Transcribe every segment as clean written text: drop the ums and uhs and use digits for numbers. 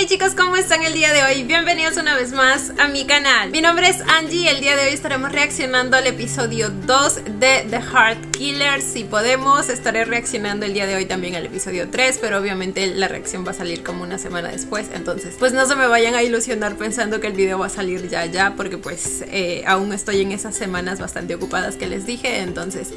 Hey chicos, ¿cómo están el día de hoy? Bienvenidos una vez más a mi canal. Mi nombre es Angie y el día de hoy estaremos reaccionando al episodio 2 de The Heart Killer. Si podemos, estaré reaccionando el día de hoy también al episodio 3, pero obviamente la reacción va a salir como una semana después. Entonces, pues no se me vayan a ilusionar pensando que el video va a salir ya, porque pues aún estoy en esas semanas bastante ocupadas que les dije. Entonces,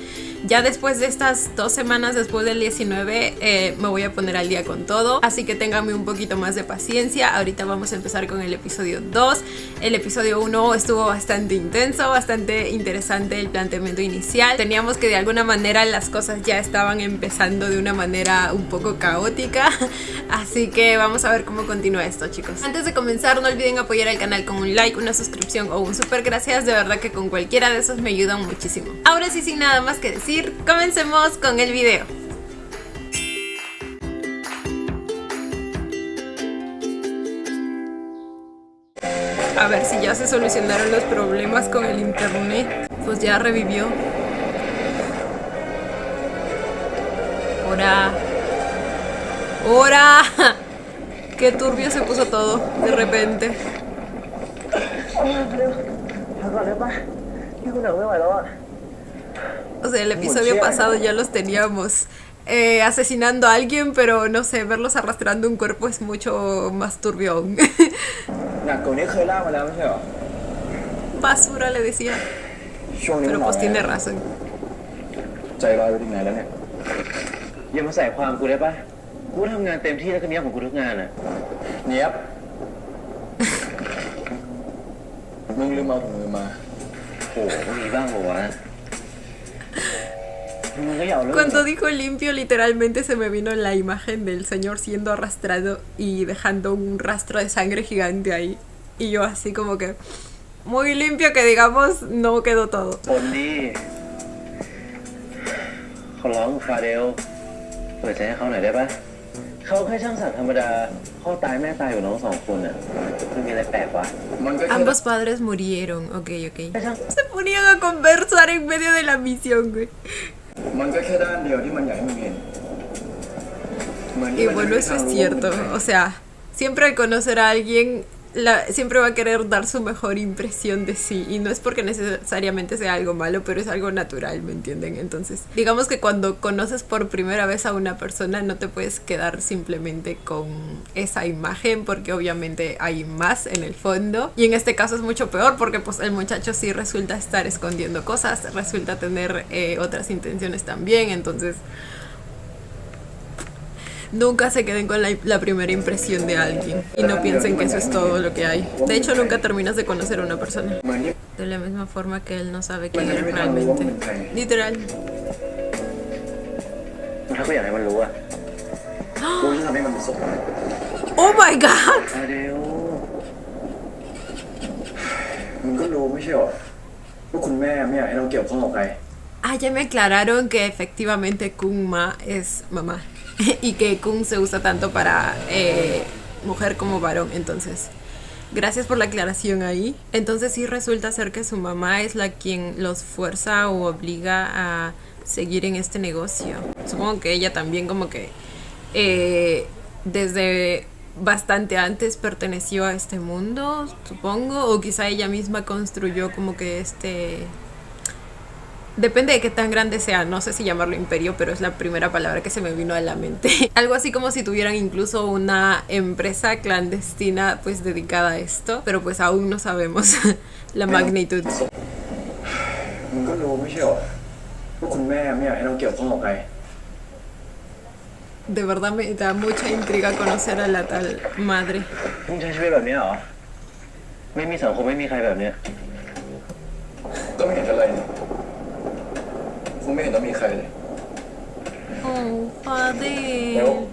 ya después de estas 2 semanas, después del 19, me voy a poner al día con todo. Así que ténganme un poquito más de paciencia. Ahorita vamos a empezar con el episodio 2. El episodio 1 estuvo bastante intenso, bastante interesante el planteamiento inicial. Teníamos que de alguna manera las cosas ya estaban empezando de una manera un poco caótica. Así que vamos a ver cómo continúa esto, chicos. Antes de comenzar, no olviden apoyar al canal con un like, una suscripción o un super gracias. De verdad que con cualquiera de esos me ayudan muchísimo. Ahora sí, sin nada más que decir, comencemos con el video. A ver si ya se solucionaron los problemas con el internet. Pues ya revivió. ¡Hora! ¡Hora! Qué turbio se puso todo de repente. O sea, el episodio pasado ya los teníamos asesinando a alguien, pero no sé, verlos arrastrando un cuerpo es mucho más turbio aún. Basura le decía. Pero pues tiene razón. Cuando dijo limpio, literalmente se me vino la imagen del señor siendo arrastrado y dejando un rastro de sangre gigante ahí. Y yo así como que muy limpio, que digamos, no quedó todo. Ambos padres murieron, ok. Se ponían a conversar en medio de la misión, güey. Y bueno, eso es cierto. O sea, siempre al conocer a alguien, siempre va a querer dar su mejor impresión de sí. Y no es porque necesariamente sea algo malo, pero es algo natural, ¿me entienden? Entonces, digamos que cuando conoces por primera vez a una persona, no te puedes quedar simplemente con esa imagen, porque obviamente hay más en el fondo. Y en este caso es mucho peor, porque pues el muchacho sí resulta estar escondiendo cosas, resulta tener otras intenciones también. Entonces, nunca se queden con la primera impresión de alguien y no piensen que eso es todo lo que hay. De hecho, nunca terminas de conocer a una persona. De la misma forma que él no sabe quién es realmente. Literal. ¡Oh my god! Ah, ya me aclararon que efectivamente Kun-ma es mamá. Y que Kun se usa tanto para mujer como varón. Entonces, gracias por la aclaración ahí. Entonces sí resulta ser que su mamá es la quien los fuerza o obliga a seguir en este negocio. Supongo que ella también como que desde bastante antes perteneció a este mundo, supongo. O quizá ella misma construyó como que depende de qué tan grande sea, no sé si llamarlo imperio, pero es la primera palabra que se me vino a la mente. Algo así como si tuvieran incluso una empresa clandestina pues dedicada a esto, pero pues aún no sabemos la magnitud. De verdad me da mucha intriga conocer a la tal madre. Oh, Fadel.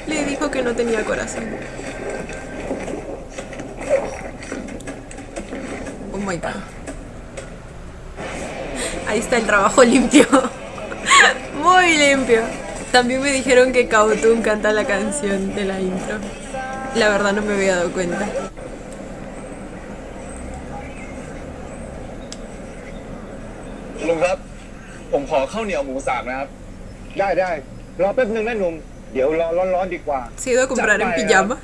Le dijo que no tenía corazón. Oh my god. Ahí está el trabajo limpio. Muy limpio. También me dijeron que Kaotun canta la canción de la intro. La verdad no me había dado cuenta. ลุงครับผมขอข้าวเหนียวหมูสับนะครับได้รอแป๊บนึงนะหนุ่มเดี๋ยวรอร้อนๆดีกว่า Se ha ido a comprar en pijama.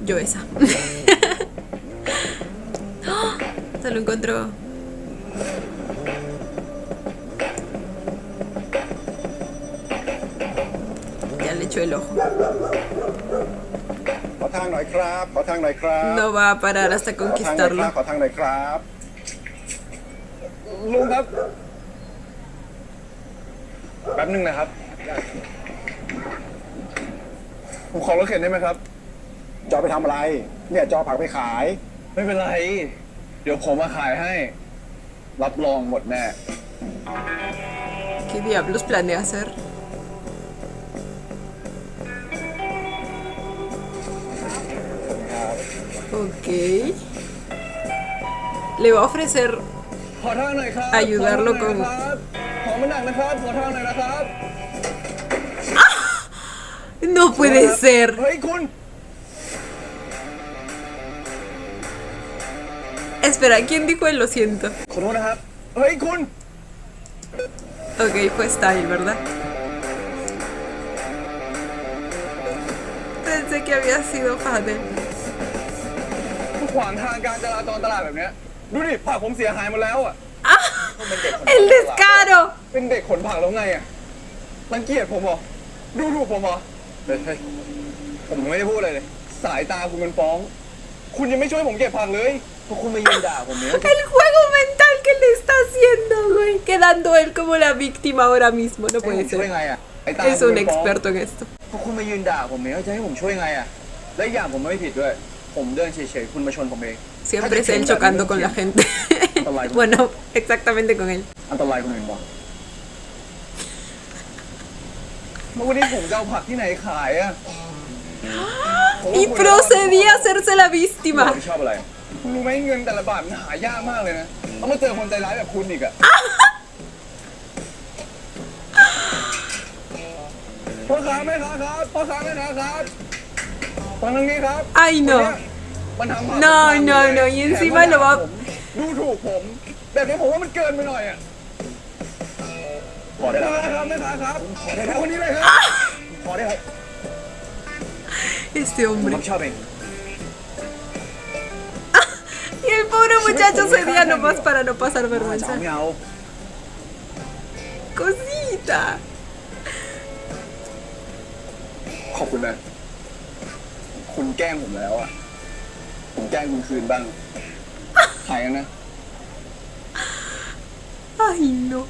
Yo esa. Se lo encontró. Ya le echó el ojo. ขอทางหน่อยครับขอทางหน่อยครับ No va a parar hasta ขอทางหน่อย conquistarlo. ขอทางหน่อยครับ ลุงครับแป๊บนึงนะครับผมขอรถเข็นได้ไหมครับ จะเอาไปทำอะไรเนี่ยจะเอาผักไปขาย ไม่เป็นไร เดี๋ยวผมมาขายให้ รับรองหมดแน่ ¿Qué diablos planea hacer? Ok. Le va a ofrecer ขอทางหน่อยครับ ayudarlo con... ขอมาหนักนะครับขอทางหน่อยนะครับ No puede ser. เฮ้ยคุณ Espera, ¿quién dijo el lo siento? ขอโทษนะครับเฮ้ยคุณ Ok, fue Style, ¿verdad? Pensé que había sido Fadel. ขวางทางการจราจรตลาดแบบเนี้ยดูดิผักผมเสียหายหมดแล้วอ่ะ ¡Ah! ¡El descaro! เป็นเด็กขนผักแล้วไงอ่ะรังเกียจผมเหรอดูถูกผมเหรอเฮ้ยผมไม่ได้พูดอะไรเลยสายตาคุณมันฟ้อง คุณยังไม่ช่วยผมเก็บผักเลยพวกคุณมายืนด่าผมเนี่ย El juego mental que le está haciendo, güey. Quedando él como la víctima ahora mismo. No ให้ผ puede มช่วย ser. ไงอ่ะไอ้ตา Es un experto en esto. พวกคุณมายืนด่าผมเนี่ยจะให้ผมช่วยไงอ่ะและอีกอย่างผมไม่ผิดด้วยผมเดินเฉยๆคุณมาชนผมเอง Siempre es él chocando con la gente. Bueno, exactamente con él. อันตรายคนอื่นบอกเมื่อวันนี้ผมจะเอาผักที่ไหนขายอ่ะ Y procedía a hacerse la ผม víctima. ชอบอะไรคุณรู้ไหมเงินแต่ละบาทมันหายากมากเลยนะต้องมาเจอคนใจร้ายแบบคุณอีกอ่ะพ่อค้าแม่ค้าครับพ่อค้าแม่ค้าครับฟังทางนี้ครับ Ay, no. มันทำผัก No, no, no. Y encima lo va... ดูถูกผมแบบนี้ผมว่ามันเกินไปหน่อยอ่ะขอได้ครับแม่ค้าครับขอได้ครับคนนี้เลยครับขอได้ครับ Este ผม hombre. รับชอบเอง Y el pobre muchacho cedía nomás para no pasar จะเอา vergüenza. ไม่เอา Cosita. ขอบคุณนะคุณแกล้งผมแล้วอ่ะผมแกล้งคุณคืนบ้างขายกันนะ Ay, no.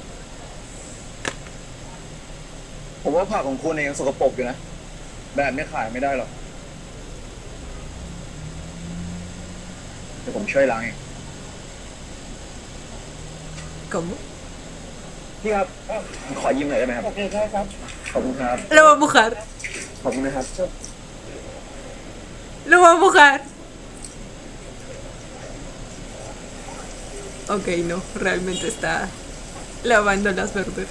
ผมว่าผักของคุณเองสกปรกอยู่นะแบบนี้ขายไม่ได้หรอกเดี๋ยวผมช่วยล้างเอง ¿Cómo? พี่ครับขอยืมหน่อยได้ไหมครับโอเคใช่ครับขอบคุณครับ Lo va a mojar. ขอบคุณนะครับ Lo va a mojar. Ok, no. Realmente está lavando las verduras.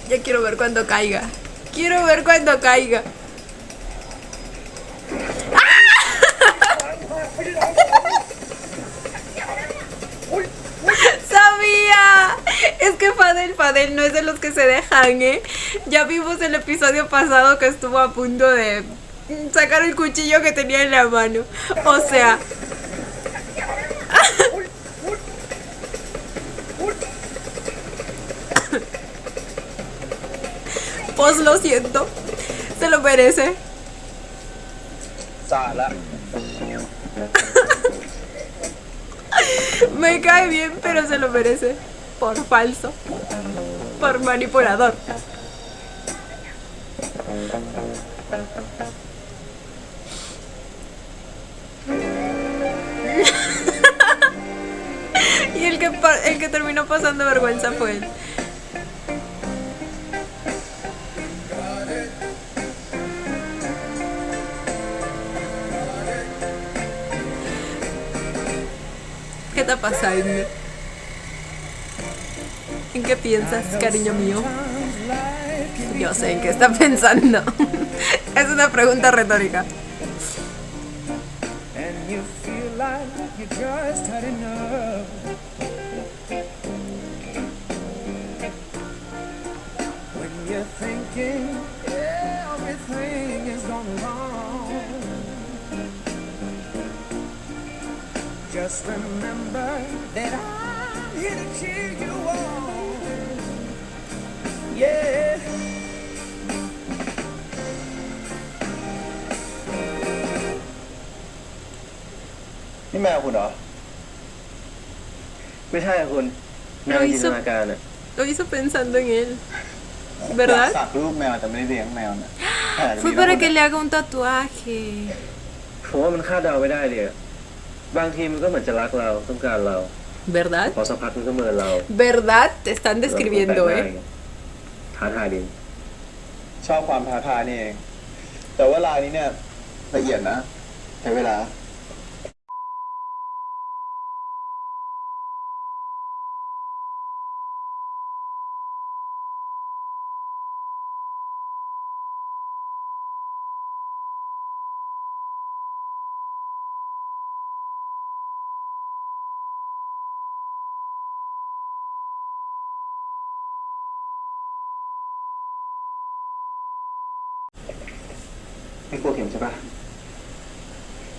Ya quiero ver cuando caiga. Quiero ver cuando caiga. ¡Sabía! Es que Fadel no es de los que se dejan, ¿eh? Ya vimos el episodio pasado que estuvo a punto de sacar el cuchillo que tenía en la mano. O sea... Pues lo siento. Se lo merece. สาระ Me cae bien, pero se lo merece. Por falso. Por manipulador. Y el que terminó pasando vergüenza fue él. ¿Qué está pasando? ¿En qué piensas, cariño mío? Yo sé en qué está pensando. Es una pregunta retórica. And you feel like you just had enough. Just remember that I'm here to cheer you on. Yeah. นี่แมวคุณเหรอ ไม่ใช่อะคุณแมวจินตนาการอะ Lo hizo pensando en él, อยาก ¿verdad? สักรูปแมวแต่ไม่ได้เลี้ยงแมวนะ Fue para que le haga un tatuaje. ผมว่ามันคาดเดาไม่ได้เลยอะบางทีมันก็เหมือนจะรักเราต้องการเรา ¿Verdad? พอสักพักมันก็เมินเรา ¿Verdad? Te están describiendo, เราก็แปลกห ¿eh? น้าไงท้าทายดี ชอบความท้าทายนี่เอง แต่ว่าลายนี้เนี่ยละเอียดนะใช้เวลา ไม่กลัวเข็มใช่ปะ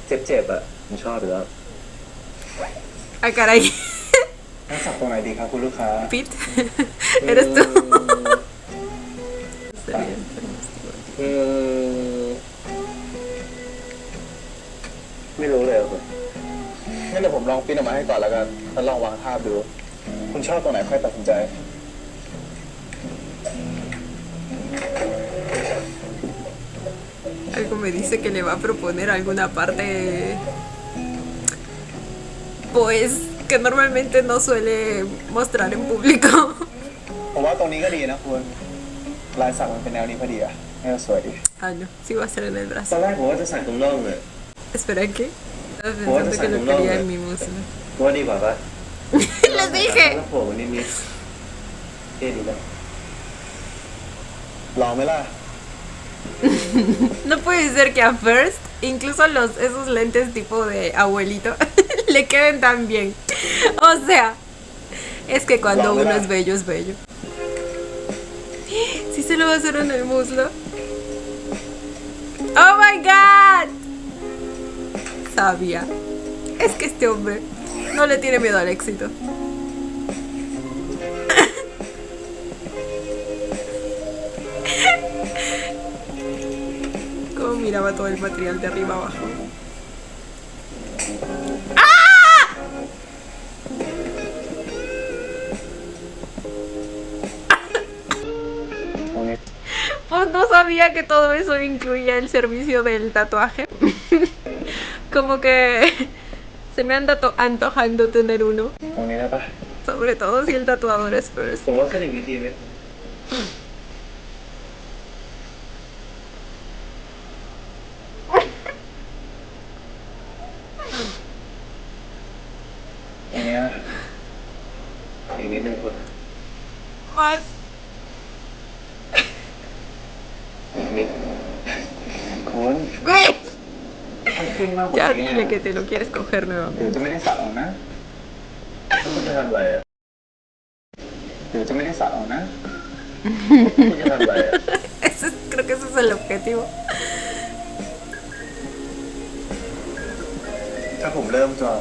เจ็บๆอะผมชอบอยู่แล้ว Ah, caray. แล้วสักตรงไหนดีครับคุณลูกค้า Pete, eres tú. อืมไม่รู้เลยอะคุณ งั้นเดี๋ยวผมลองปริ้นออกมาให้ก่อนแล้วกันแล้วลองวางทาบดู คุณชอบตรงไหนค่อยตัดสินใจ Algo me dice que le va a proponer alguna parte, pues, que normalmente no suele mostrar en público. ผมว่าตรงนี้ก็ดีนะคุณ ลายสักมันเป็นแนวนี้พอดีอะให้มันสวยดี Ah, no, sí va a ser en el ตอน brazo. แรกผมว่าจะสักตรงน่องเลย Espera, ¿qué? Estaba pensando que lo quería en mi muslo. ผมว่าดีกว่าปะ Les dije. แล้วโผล่มานิดๆเท่ดีนะ ลองไหมล่ะ No puede ser que a First, incluso esos lentes tipo de abuelito, le queden tan bien. O sea, es que cuando uno es bello, es bello. Sí se lo va a hacer en el muslo. ¡Oh my god! Sabía. Es que este hombre no le tiene miedo al éxito. Cómo miraba todo el material de arriba abajo. Pues no sabía que todo eso incluía el servicio del tatuaje. Como que se me anda antojando tener uno. ตรงนี้ได้ปะ Sobre todo si el tatuador es First. ผมว่าแค่หนึ่งวิธีไหม ตรงเนี้ย อีกนิดนึงคุณ Más. อีกนิด คุณ Güey. มันขึ้นมากกว่า Ya นี้ dile que te lo quieres coger เดี๋ยว nuevamente. จะไม่ได้สักเอานะ คุณจะทำอะไรอะ เดี๋ยวจะไม่ได้สักเอานะ คุณจะทำอะไรอะ Creo que ese es el objetivo. ถ้าผมเริ่มจอง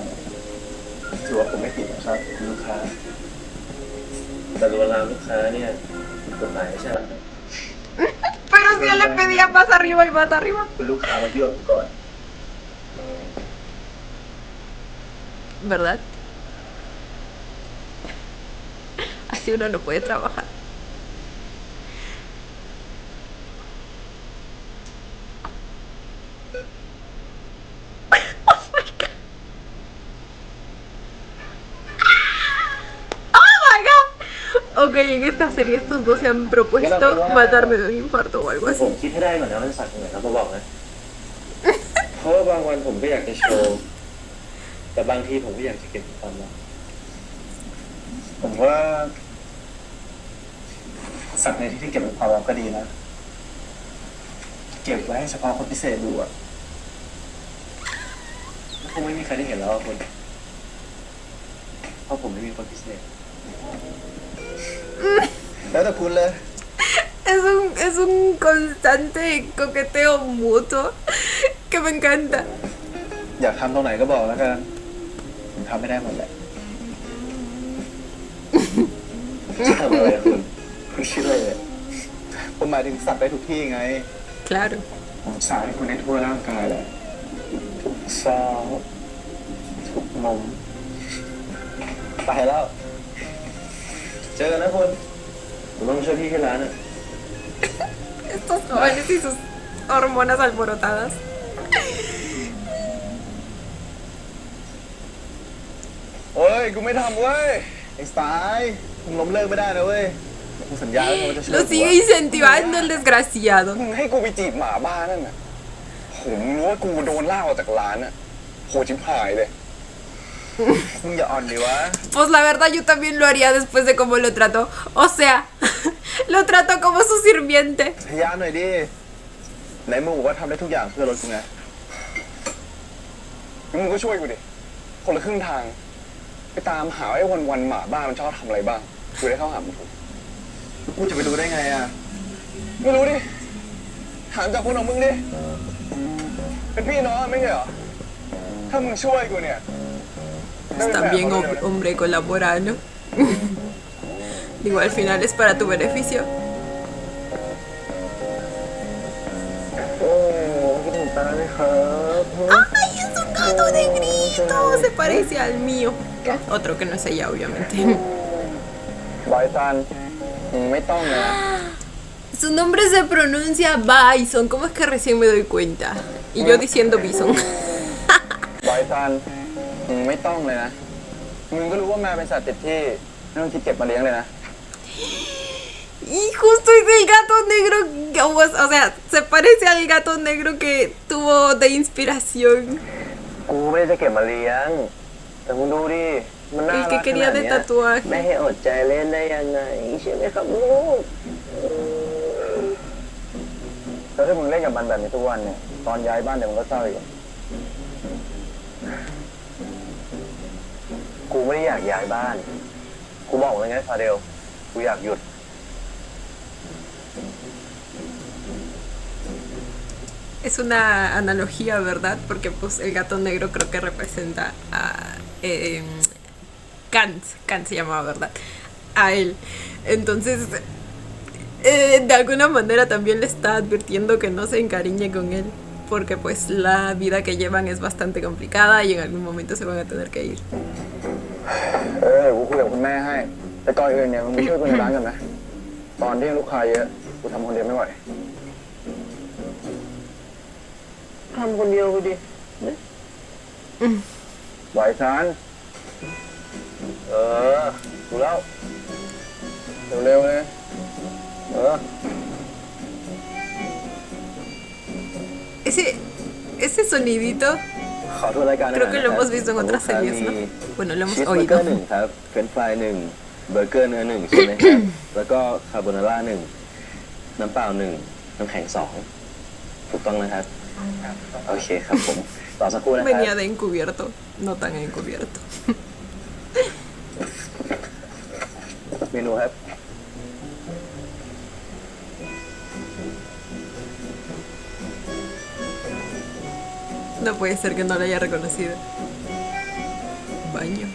ถือว่าผมไม่ผิดนะครับคุณลูกค้า แต่เวลาลูกค้าเนี่ยกฎหมายใช่ไหม Pero si él le pedía más arriba y más arriba. คุณลูกค้ามาเยื่อผมก่อน ¿Verdad? Así uno no puede trabajar. Ok, en esta serie estos dos se han propuesto matarme de un infarto o algo ผม así. คิดให้ได้ก่อนนะว่าจะสักตรงไหนแล้วมาบอกนะ เพราะว่าบางวันผมก็อยากจะโชว์ แต่บางทีผมก็อยากจะเก็บความลับ ผมว่าสักในที่ที่เก็บเป็นความลับก็ดีนะ เก็บไว้ให้เฉพาะคนพิเศษดูอะ คงไม่มีใครได้เห็นแล้วอะคุณ เพราะผมไม่มีคนพิเศษ แล้วแต่คุณเลย Es un constante coqueteo mutuo que me encanta. อยากทำตรงไหนก็บอกแล้วกัน ผมทำไม่ได้หมดแหละ ทำอะไรคุณคิดอะไรเนี่ย ผมหมายถึงสัตว์ได้ทุกที่ไง Claro. ผมสาให้คุณได้ทั่วร่างกายแหละซาวทุกมุม ไปแล้ว เจอกันนะคุณผมต้องช่วยพี่ที่ร้านอ่ะ Estos jóvenes y sus hormonas alborotadas. โอ้ย กูไม่ทำเว้ย ไอ้สายมึงล้มเลิกไม่ได้นะเว้ยกูสัญญาแล้วว่าจะช่วย Lo sigue incentivando el desgraciado. มึงให้กูไปจีบหมาบ้านั่นน่ะผมรู้ว่ากูโดนล่าออกจากร้านน่ะโหชิบหายเลย มึงอย่าอ่อนดิวะ Pues la verdad yo también lo haría después de cómo lo trató. O sea, lo trató como su sirviente. พยานหน่อยดิไหนมึงบอกว่าทำได้ทุกอย่างเพื่อรถกูไงงั้นมึงก็ช่วยกูดิคนละครึ่งทาง ไปตามหาไอ้วันหมาบ้ามันชอบทำอะไรบ้างกูได้เข้าหามึงถูกกูจะไปรู้ได้ไงอ่ะไม่รู้ดิถามจากคนของมึงดิเป็นพี่น้องไม่ใช่เหรอถ้ามึงช่วยกูเนี่ย Es también hombre colaborando. Digo, al final es para tu beneficio. โอ้คิดถึงตาเลยครับ ¡Ay, es un gato negrito! Se parece al mío. Otro que no es ella, obviamente. บอยซันไม่ต้องนะ Su nombre se pronuncia Bison. ¿Cómo es que recién me doy cuenta? Y yo diciendo Bison. บอยซันไม่ต้องเลยนะมึงก็รู้ว่าแมวเป็นสัตว์ติดที่ไม่ต้องคิดเก็บมาเลี้ยงเลยนะ Y justo es el gato negro, o sea, se parece al gato negro que tuvo de inspiración. กูไม่ได้จะเก็บมาเลี้ยงแต่มึงดูดิมันน่า El รัก que ข quería นาด de เนี้ย tatuaje. ไม่ให้อดใจเล่นได้ยังไงใช่ไหมครับลูกแล้วถ้ามึงเล่นกับมันแบบนี้ทุกวันเนี่ยตอนย้ายบ้านเดี๋ยวมึงก็เศร้าอีกกูไม่ได้อยากย้ายบ้านกูบอกเลยไงฟาเดลกูอยากหยุด Es una analogía, ¿verdad? Porque pues el gato negro creo que representa a Kant. Kant se llamaba, ¿verdad? A él. Entonces, de alguna manera también le está advirtiendo que no se encariñe con él. Porque pues la vida que llevan es bastante complicada y en algún momento se van a tener que ir. กูคุยกับคุณแม่ให้แต่ก่อนอื่นเนี่ยมึงไปช่วยกูในร้านกันนะตอนที่ลูกค้าเยอะกูทำคนเดียวไม่ไหวทำคนเดียวไปดิไหวซานดูแล้วเร็วๆเลยEse sonidito ขอโทษรายการ creo que lo hemos visto en otras series, ¿no? Bueno, lo hemos ชีสเบอร์เกอ oído. ร์1ครับเฟรนช์ฟราย1เบอร์เกอร์เนื้อ1ใช่ไหมครับ แล้วก็คาโบนาร่า1น้ำเปล่า1น้ำแข็ง2ถูกต้องนะครับโอเคครับผมต่อสักครู่นะครับ Venía de encubierto, no tan encubierto. เมนูครับ No puede ser que no lo haya reconocido. Baño.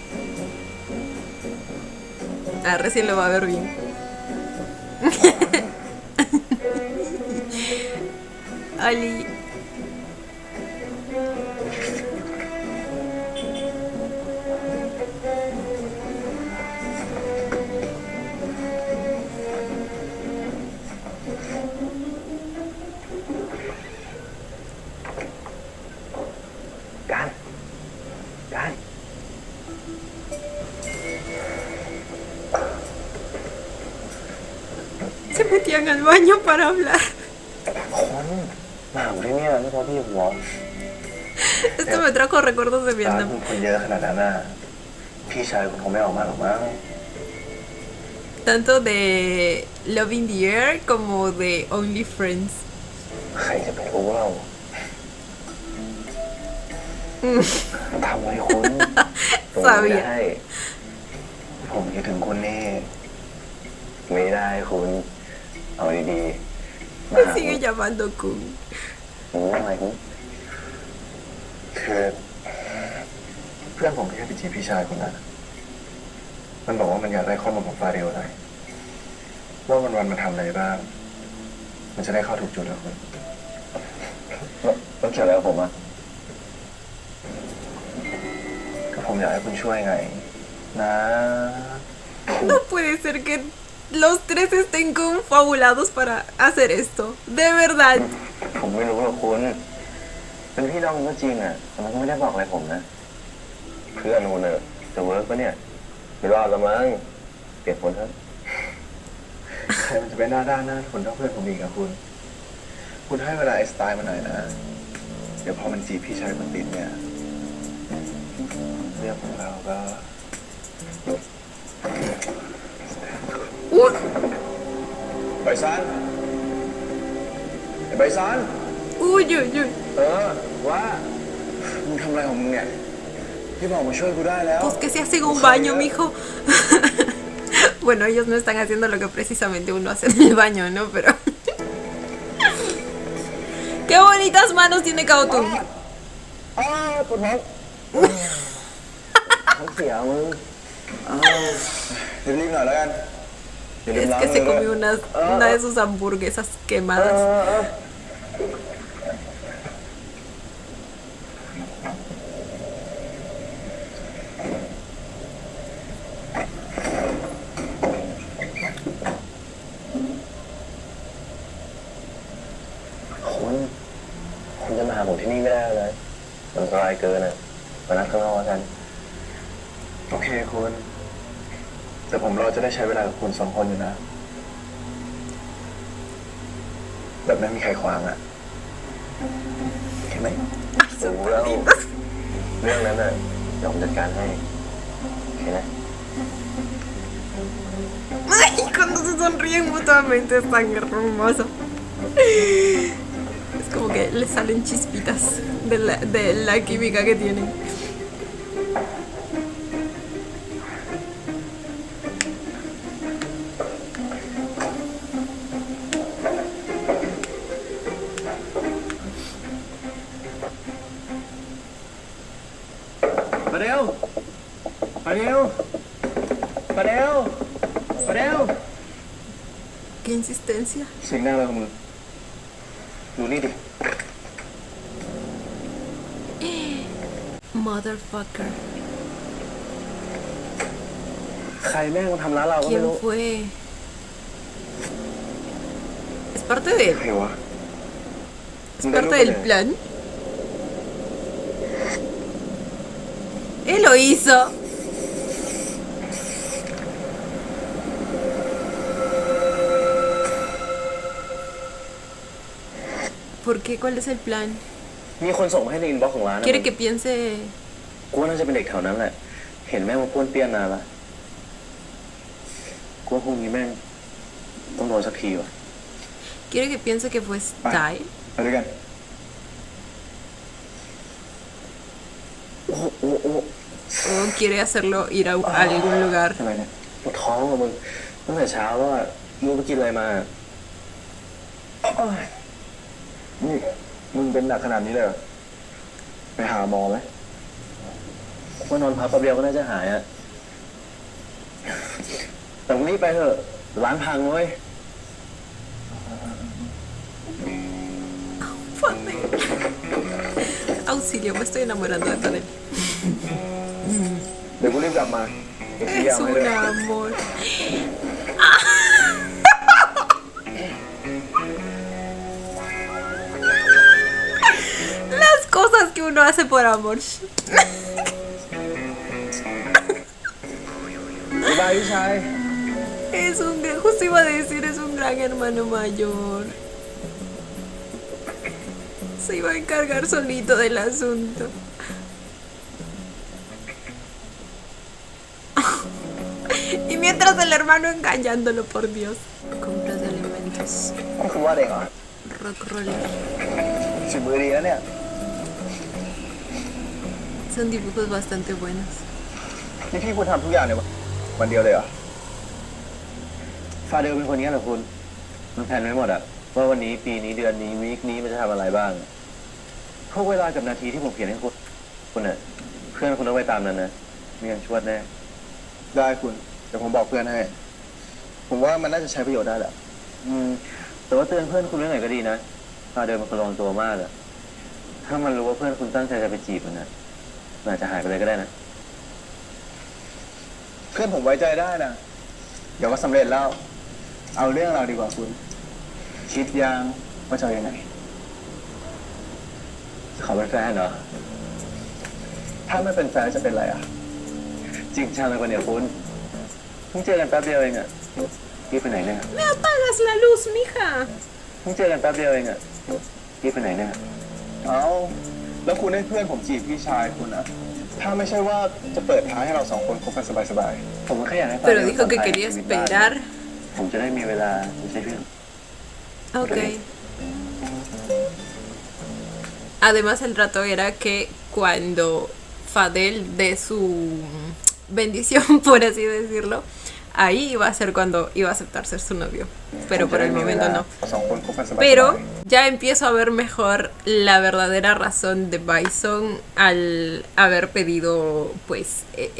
Ah, recién lo va a ver bien. Ali. Se metían al baño para hablar. มาของที่เนี่ยไม่พอพี่ผมบอก Esto me trajo recuerdos de ร้าน Vietnam. คนเยอะขนาดนั้นน่ะพี่ชายคงไม่ออกมาหรอกมั้ง Tanto de Love in the Air como de Only Friends. ใครจะไปรู้เราทำอะไรคุณ Sabía. ได้ผมคิดถึงคุณนี่ไม่ได้คุณเอาดีๆ Me sigue llamando Kun. อะไรคุณคือ เพื่อนผมที่ไปจีบพี่ชายคนนั้นมันบอกว่ามันอยากได้ข้อมูลของฟาเรลหน่อยว่าวันมันทำอะไรบ้าง มันจะได้เข้าถูกจุดแล้วคุณต้องเกี่ยวอะไรกับผมอ่ะก็ผมอยากให้คุณช่วยไงนะ No puede ser que los tres estén confabulados para hacer esto. De verdad. ผมไม่รู้หรอกคุณเป็นพี่น้องก็จริงอ่ะแต่มันก็ไม่ได้บอกอะไรผมนะเพื่อนนูนเนอะจะเวิร์กปะเนี่ยไม่รอดละมั้งเปลี่ยนคนเถอะ ใครมันจะไปหน้าด้านหน้าคนเท่าเพื่อนผมอีกอะคุณให้เวลาไอ้สไตล์มันหน่อยนะ เดี๋ยวพอมันจีบพี่ชายมันติดเนี่ยเรื่องของเราก็ Uy, ใบซันไอ้ใบซัน uy, uy, uy. ว่ามึงทำอะไรของมึงเนี่ยพี่บอกมาช่วยกูได้แล้ว Pues que se hacen un baño, mijo. Bueno, ellos no están haciendo lo que precisamente uno hace en el baño, ¿no? Pero. ¡Qué bonitas manos tiene Kaotung! ปวดท้อง เขาเสียมึง รีบๆหน่อยแล้วกันอย่าลืม Es ล้าง que มื se อด้วย comió una de sus hamburguesas quemadas. คุณจะมาหาผมที่นี่ไม่ได้เลยมันอันตรายเกินอ่ะมานัดข้างนอกกัน โอเคคุณแต่ผมรอจะได้ใช้เวลากับคุณสองคนอยู่นะแบบไม่มีใครขวางอ่ะเห็นไหม ผมรู้แล้วเรื่องนั้นน่ะเดี๋ยวผมจัดการให้โอเคนะ Ay, cuando se sonríen mutuamente es tan hermoso. Es como que le salen chispitas de la química que tienen. Padel Qué insistencia. เสียงหน้าอะไรของมึงดูนี่ดิ Motherfucker. ใครแม่งมาทำร้านเราก็ไม่ ¿Quién รู้ fue? Es parte de él. ใครวะ Es parte del plan. Él lo hizo. ¿Por qué? ¿Cuál es el plan? มีคนส่งมาให้ในอินบ็อกซ์ของร้านนะ ¿Quiere que piense? กูว่าน่าจะเป็นเด็กแถวนั้นแหละ เห็นแม่งมาป้วนเปี้ยนนานละกูว่าพรุ่งนี้แม่งต้องโดนสักทีว่ะ ¿Quiere que piense que fue Style? ไปด้วยกัน โอ้โอ้โอ้ ¿O quiere hacerlo ir a algún lugar? ทำไมเนี่ย ปวดท้องอ่ะมึงตั้งแต่เช้าแล้วอ่ะมึงไปกินอะไรมา นี่มึงเป็นหนักขนาดนี้เลยเหรอไปหาหมอไหม ว่านอนพักแป๊บเดียวก็น่าจะหายอ่ะแต่มึงรีบไปเถอะร้านพังเว้ย Auxilio, me estoy enamorando de Tadel. เดี๋ยวกูรีบกลับมาเดี๋ยวซื้อยา Es มาให้ un ด้วย amor. Las cosas que uno hace por amor. บ๊ายบายพี่ชาย Es un gran, justo iba a decir, es un gran hermano mayor. Se iba a encargar solito del asunto. Y mientras el hermano engañándolo, por Dios. Compras de alimentos. นี่คือว่าเด็กเหรอ Rock roller. สิบมือดีแล้วเนี่ย Son dibujos bastante buenos. นี่พี่คุณทำทุกอย่างเลยวันเดียวเลยเหรอ ฟาเดลเป็นคนนี้เหรอคุณมันแผนไว้หมดอะว่าวันนี้ปีนี้เดือนนี้วีคนี้มันจะทำอะไรบ้างพวกเวลากับนาทีที่ผมเขียนให้คุณอะเ เพื่อนคุณต้องไปตามนั้นนะไม่งั้นชวดแน่ ได้คุณเดี๋ยวผมบอกเพื่อนให้ ผมว่ามันน่าจะใช้ประโยชน์ได้แหละ แต่ว่าเตือนเพื่อนคุณเรื่องไหนก็ดีนะพาเดินมันคนระวังตัวมากอะถ้ามันรู้ว่าเพื่อนคุณตั้งใจจะไปจีบมันนะมันอาจจะหายไปเลยก็ได้นะ เพื่อนผมไว้ใจได้นะเดี๋ยวก็สำเร็จแล้ว เอาเรื่องเราดีกว่าคุณ คิดยังว่าจะเอายังไง ขอเป็นแฟนเหรอ ถ้าไม่เป็นแฟนจะเป็นอะไรอ่ะ จริงจังเลยวันเนี้ยคุณเพิ่งเจอกันแป๊บเดียวเองอะพี่ไปไหนเนี่ย Me apagas la luz, mija. เพิ่งเจอกันแป๊บเดียวเองอะพี่ไปไหนเนี่ย เอาแล้วคุณให้เพื่อนผมจีบพี่ชายคุณนะถ้าไม่ใช่ว่าจะเปิดทางให้เราสองคนคบกันสบาย ผมก็แค่อยากให้ Pero dijo que quería esperar. ผมจะได้มีเวลาไม่ใช่เพื่อน Ok. Además, el trato era que cuando Fadel dé su bendición, por así decirlo, ahí iba a ser cuando iba a aceptar ser su novio. Pero por el momento no. ๆเราสองคนคบกันสบายๆ Pero ya empiezo a ver mejor la verdadera razón de Bison al haber pedido pues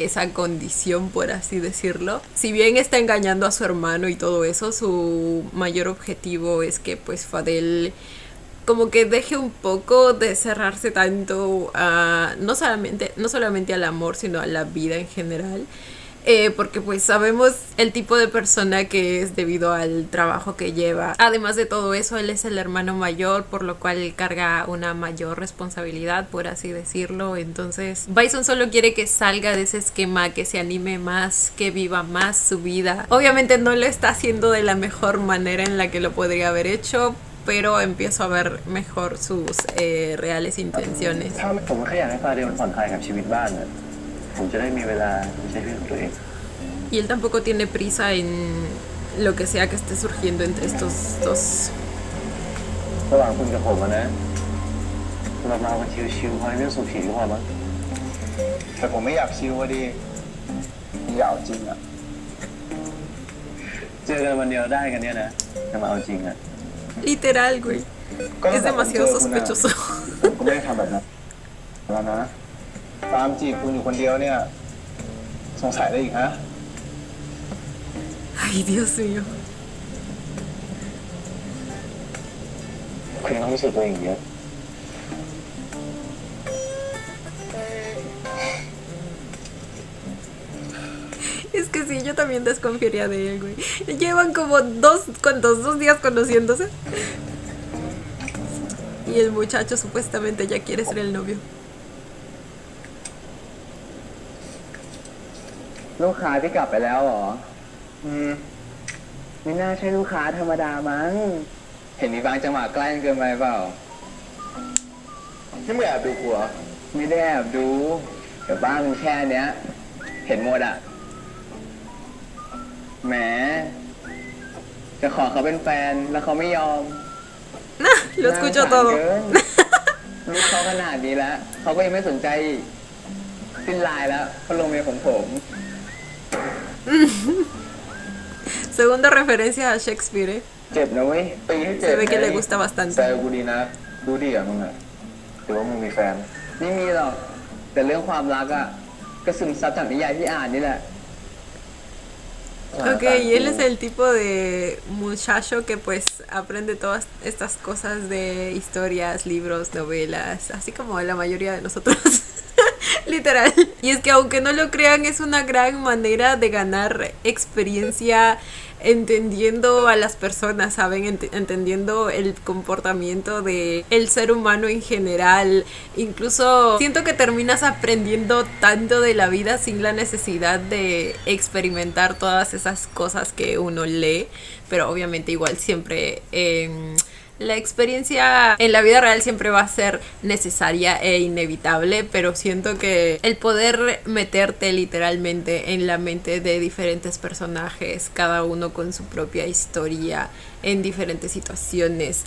esa condición, por así decirlo. Si bien está engañando a su hermano y todo eso, su mayor objetivo es que pues Fadel como que deje un poco de cerrarse tanto a no solamente al amor, sino a la vida en general. Porque pues sabemos el tipo de persona que es debido al trabajo que lleva. Además de todo eso, él es el hermano mayor, por lo cual él carga una mayor responsabilidad, por así decirlo. Entonces, Bison solo quiere que salga de ese esquema, que se anime más, que viva más su vida. Obviamente no lo está haciendo de la mejor manera en la que lo podría haber hecho, pero empiezo a ver mejor sus reales intenciones. ผมก็แค่อยากให้ฟาเดลผ่อนคลายกับชีวิตบ้านนะผมจะได้มีเวลาไม่ใช่เพื่อนตัวเอง Y él tampoco tiene prisa en lo que sea que esté surgiendo entre estos dos. ระหว่างคุณกับผมอะนะเรามาวันชิวๆพอเรื่องสูบฉีดก็พอมั้ง แต่ผมไม่อยากชิวอะดิผมอยากเอาจริงอ่ะ เจอกันวันเดียวได้กันเนี่ยนะจะมาเอาจริงอะ Literal, güey. ก็ตั้ Es งแต่ผมเจ demasiado อคุณอะ sospechoso. ผมก็ไม่ได้ทำแบบนั้นแล้วนะ ตามจีบคุณอยู่คนเดียวเนี่ย สงสัยได้อีกฮะ Ay, Dios mío. คุณต้องรู้สึกตัวเองเยอะ Es que sí, yo también desconfiaría de él, güey. Llevan como dos días conociéndose. Y el muchacho supuestamente ya quiere ser el novio. ลูกค้าที่กลับไปแล้วเหรอ อืม ไม่น่าใช่ลูกค้าธรรมดามั้ง เห็นมีบางจังหวะใกล้กันเกินไปเปล่า นี่มึงแอบดูกูเหรอ ไม่ได้แอบดู เดี๋ยวบ้านมึงแค่เนี้ย เห็นหมดอ่ะ แหม จะขอเขาเป็นแฟนแล้วเขาไม่ยอม Nah, lo escucho น่าสงสาร todo. เกินลูกเขาขนาดนี้แล้ว เขาก็ยังไม่สนใจอีกสิ้นลายแล้วเขาลงเมียของผม Segunda referencia a Shakespeare, ¿eh? เจ็บนะเว้ย ตีให้เจ็บ Se ve que ไง le gusta แซว bastante. กูดีนะ ดูดีอ่ะมึงอ่ะหรือว่ามึงมีแฟน ไม่มีหรอก แต่เรื่องความรักอ่ะ ก็ซึมซับจากนิยายที่อ่านนี่แหละ Ok, y él es el tipo de muchacho que pues aprende todas estas cosas de historias, libros, novelas, así como la mayoría de nosotros. Literal. Y es que aunque no lo crean, es una gran manera de ganar experiencia entendiendo a las personas, ¿saben? Entendiendo el comportamiento de el ser humano en general. Incluso siento que terminas aprendiendo tanto de la vida sin la necesidad de experimentar todas esas cosas que uno lee, pero obviamente igual siempre la experiencia en la vida real siempre va a ser necesaria e inevitable, pero siento que el poder meterte literalmente en la mente de diferentes personajes, cada uno con su propia historia, en diferentes situaciones,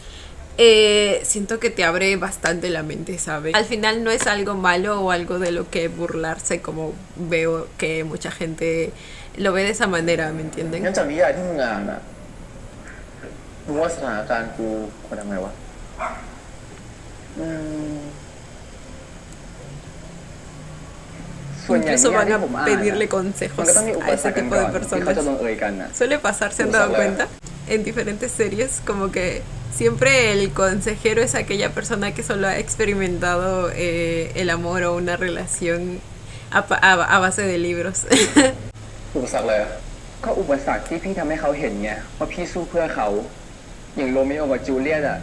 siento que te abre bastante la mente, ¿sabes? Al final no es algo malo o algo de lo que burlarse, como veo que mucha gente lo ve de esa manera, ¿me entienden? งั้นจากนิยายที่มึงอ่านอ่ะมึงว่าสถานการณ์กูเป็นยังไงวะ อืม ส่วนใหญ่ Incluso นิยาย van ที่ a ผมอ่าน pedirle มัน consejos ก็ต้องมีอุ a ปสร ese รคกัน tipo ก่อ de นที่เขาจะ personas. ลงเอยกันนะ Suele pasar, ¿se han dado cuenta? En diferentes series, como que siempre el consejero es aquella persona que solo ha experimentado el amor o una relación a base de libros. อุปสรรคอะไรอะ ก็อุปสรรคที่พี่ทำให้เขาเห็นไงว่าพี่สู้เพื่อเขา อย่างโรมิโอกับจูเลียตอ่ะ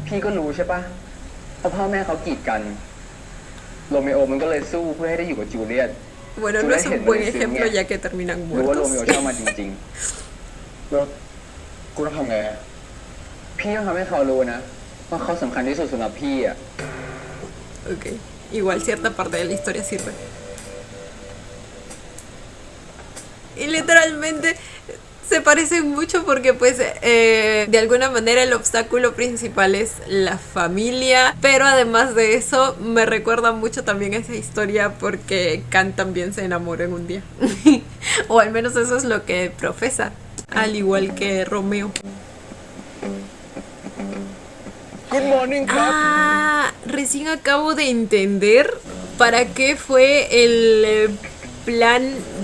พี่ก็รู้ใช่ปะเพราะพ่อแม่เขากีดกัน โรมิโอมันก็เลยสู้เพื่อให้ได้อยู่กับจูเลียต Bueno, no es un buen ejemplo ya que terminan รู้ว่าโรมิโอ muertos. ชอบมันจริง แล้วกูต้องทำไงอะ ๆ พี่ต้องทำให้เขารู้นะว่าเขาสำคัญที่สุดสำหรับพี่อ่ะ Ok, igual cierta parte de la historia sirve. Y literalmente se parecen mucho porque pues de alguna manera el obstáculo principal es la familia, pero además de eso me recuerda mucho también esa historia porque Khan también se enamoró en un día. O al menos eso es lo que profesa, al igual que Romeo. Good morning ครับ Ah, recién acabo de entender para qué fue el plan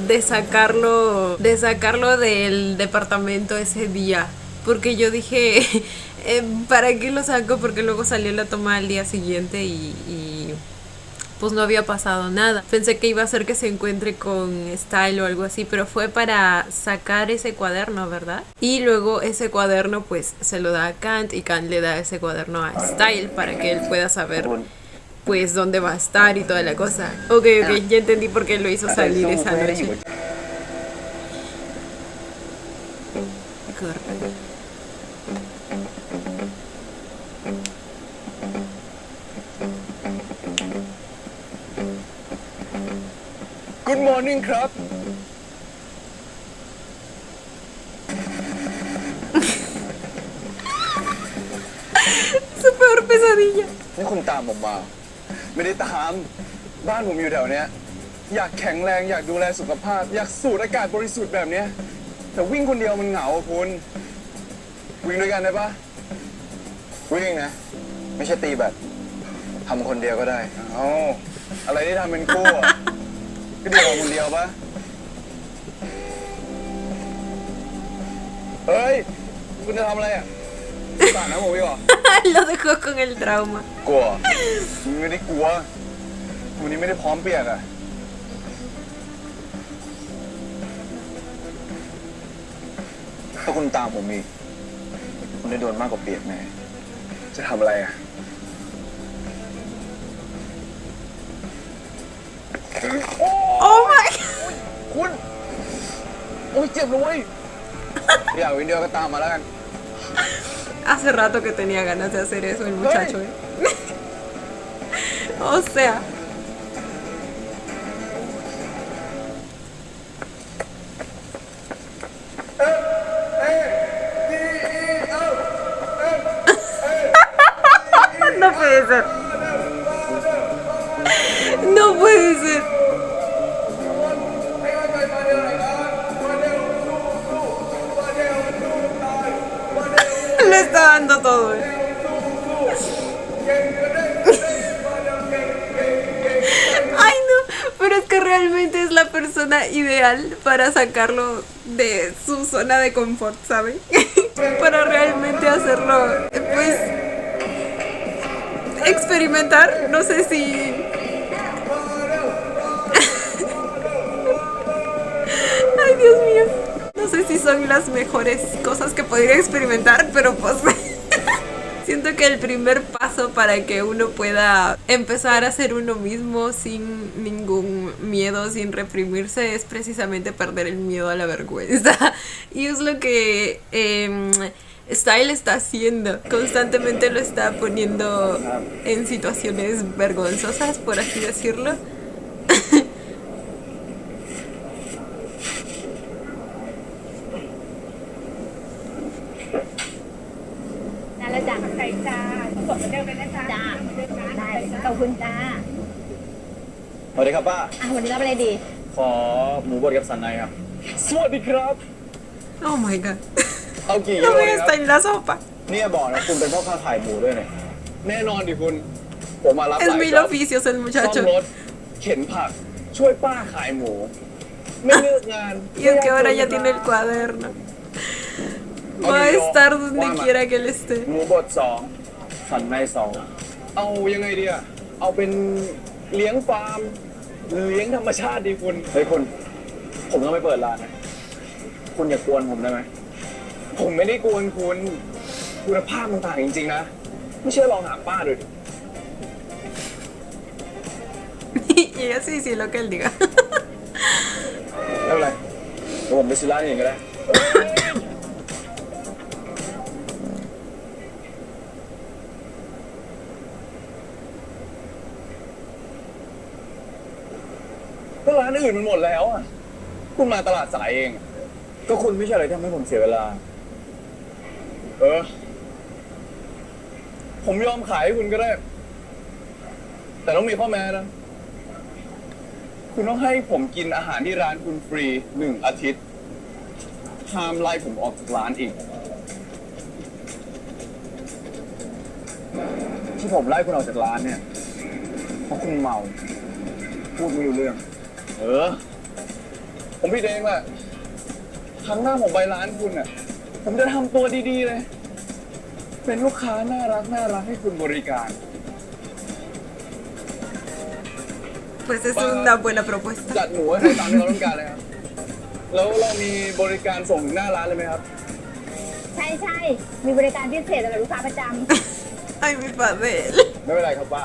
de sacarlo del departamento ese día. Porque yo dije, ¿para qué lo saco? Porque luego salió la toma al día siguiente y pues no había pasado nada. Pensé que iba a ser que se encuentre con Style o algo así, pero fue para sacar ese cuaderno, ¿verdad? Y luego ese cuaderno pues se lo da a Kant y Kant le da ese cuaderno a Style para que él pueda saber pues dónde va a estar y toda la cosa. Ok, ya entendí por qué lo hizo salir esa noche. Correcto. Good morning ครับ Su peor pesadilla. นี่คุณตามผมมา ไม่ได้ตาม บ้านผมอยู่แถวเนี้ย อยากแข็งแรงอยากดูแลสุขภาพ อยากสูดอากาศบริสุทธิ์แบบเนี้ย แต่วิ่งคนเดียวมันเหงาอะคุณ วิ่งด้วยกันได้ปะวิ่งนะ ไม่ใช่ตีแบบทำคนเดียวก็ได้เอ้าอะไรที่ทำเป็นคู่อะก็เดียวคนเดียวปะเฮ้ย คุณจะทำอะไรอ่ะสาดน้ำผมอีกเหรอ Lo dejó con el trauma. กลัวไม่ได้กลัววันนี้ไม่ได้พร้อมเปียกอะถ้าคุณตามผมอีกคุณได้โดนมากกว่าเปียกแน่จะทำอะไรอะOh my. คุณโอ้ยเจ็บเลยเว้ยอยากวินเดียวก็ตามมาแล้วกัน Hace rato que tenía ganas de hacer eso el muchacho, ¿eh? O sea. No puede ser. No puede ser. Le está dando todo, ¿eh? Ay, no, pero es que realmente es la persona ideal para sacarlo de su zona de confort, ¿saben? Para realmente hacerlo, pues, experimentar, no sé si... Ay, Dios mío. No sé si son las mejores cosas que podría experimentar, pero pues siento que el primer paso para que uno pueda empezar a ser uno mismo sin ningún miedo, sin reprimirse, es precisamente perder el miedo a la vergüenza. Y es lo que Style está haciendo. Constantemente lo está poniendo en situaciones vergonzosas, por así decirlo. Khun ta. สวัสดีครับป้า วันนี้รับอะไรดี ขอหมูบดกับสันในครับ สวัสดีครับ Oh my god. เอากี่กิ No โล me ดีครับ está en la sopa. เนี่ยบอกนะคุณเป็นพ่อค้าขายหมูด้วยเนี่ยแน่นอนดิคุณ ผมมารับ Es หลาย mil จ็อบ oficios el ซ่อม muchacho. รถ เข็นผัก ช่วยป้าขายหมู ไม่เลือกงาน Y es que ahora ya tiene el cuaderno. Va a estar donde quiera que él esté. หมูบด2สันใน2เอายังไงดีอะเอาเป็นเลี้ยงฟาร์มหรือเลี้ยงธรรมชาติดีคุณเฮ้ยคุณ ผมต้องไปเปิดร้านนะ คุณอย่ากวนผมได้ไหม ผมไม่ได้กวนคุณคุณภาพมันต่างจริงๆนะ ไม่เชื่อลองถามป้าดูดิ Y ella sí, lo que él diga. ไม่เป็นไรเดี๋ยวผมไปซื้อร้านอื่นก็ได้ก็ร้านอื่นมันหมดแล้วอ่ะ คุณมาตลาดสายเอง ก็คุณไม่ใช่อะไรที่ทำให้ผมเสียเวลา ผมยอมขายให้คุณก็ได้ แต่ต้องมีข้อแม้นะ คุณต้องให้ผมกินอาหารที่ร้านคุณฟรี1 อาทิตย์ห้ามไล่ผมออกจากร้านอีก ที่ผมไล่คุณออกจากร้านเนี่ย เพราะคุณเมา พูดไม่รู้เรื่อง ผมผิดเองแหละครั้งหน้าผมไปร้านคุณน่ะ ผมจะทำตัวดีๆเลย เป็นลูกค้าน่ารักให้คุณบริการ Pues es una buena propuesta. จัดหมูให้ตามที่เราต้องการเลยครับ แล้วเรามีบริการส่งถึงหน้าร้านเลยไหมครับ ใช่ใช่มีบริการพิเศษสำหรับลูกค้าประจ Ay, mi Fadel. ไม่เป็นไรครับป้า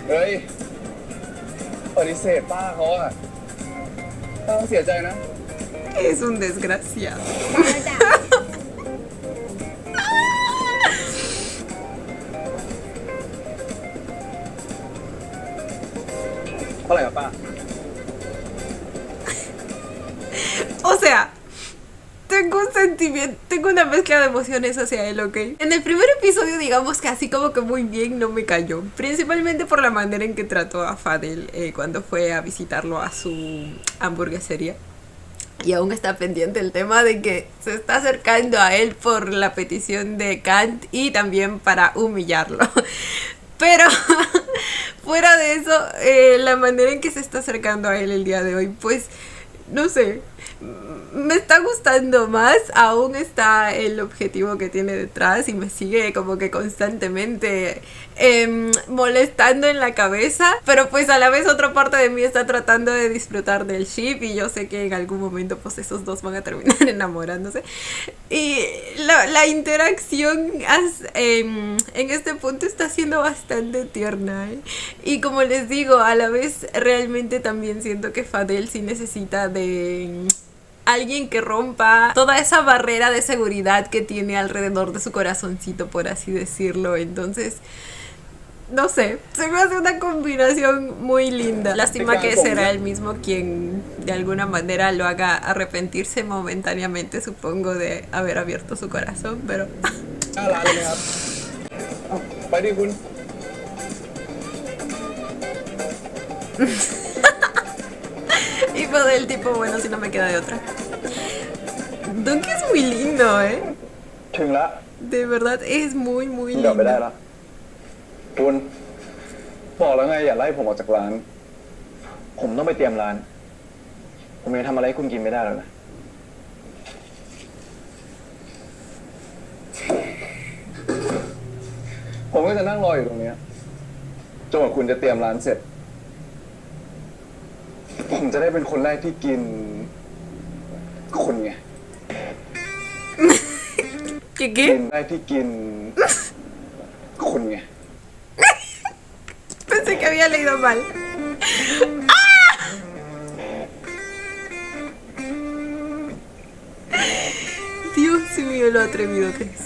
เฮ้ยปฏิเสธป้าเขาอะป้าต้องเสียใจนะ Es un desgraciado. ำได้แล้วจ้ะ เท่าไหร่ครับป้า O sea, tengo un sentimiento, tengo una mezcla de emociones hacia él, ¿ok? En el primer episodio, digamos que así como que muy bien no me cayó. Principalmente por la manera en que trató a Fadel cuando fue a visitarlo a su hamburguesería. Y aún está pendiente el tema de que se está acercando a él por la petición de Kant y también para humillarlo. Pero fuera de eso, la manera en que se está acercando a él el día de hoy, pues, no sé, me está gustando más. Aún está el objetivo que tiene detrás y me sigue como que constantemente molestando en la cabeza, pero pues a la vez otra parte de mí está tratando de disfrutar del ship y yo sé que en algún momento pues esos dos van a terminar enamorándose y la interacción en este punto está siendo bastante tierna, ¿eh? Y como les digo, a la vez realmente también siento que Fadel sí necesita de alguien que rompa toda esa barrera de seguridad que tiene alrededor de su corazoncito, por así decirlo. Entonces, no sé, se me hace una combinación muy linda. Lástima que será él mismo quien de alguna manera lo haga arrepentirse momentáneamente, supongo, de haber abierto su corazón, pero... หน้าร้านเลยไหมครับไปดิคุณ Y fue del tipo, bueno, si no me queda de otra. Donkey es muy lindo, ¿eh? ถึงแล้ว De verdad, es muy, muy เดี๋ยวไม่ได้ lindo. ละคุณบอกแล้วไงอย่าไล่ผมออกจากร้าน ผมต้องไปเตรียมร้าน ผมยังทำอะไรให้คุณกินไม่ได้แล้วนะ ผมก็จะนั่งรออยู่ตรงเนี้ยจนกว่าคุณจะเตรียมร้านเสร็จ ผมจะได้เป็นคนแรกที่กิน คุณไง ¿Qué กิ qué? นได้ที่กิน คุณไง Pensé que había leído mal. Dios mío, lo atrevido que es.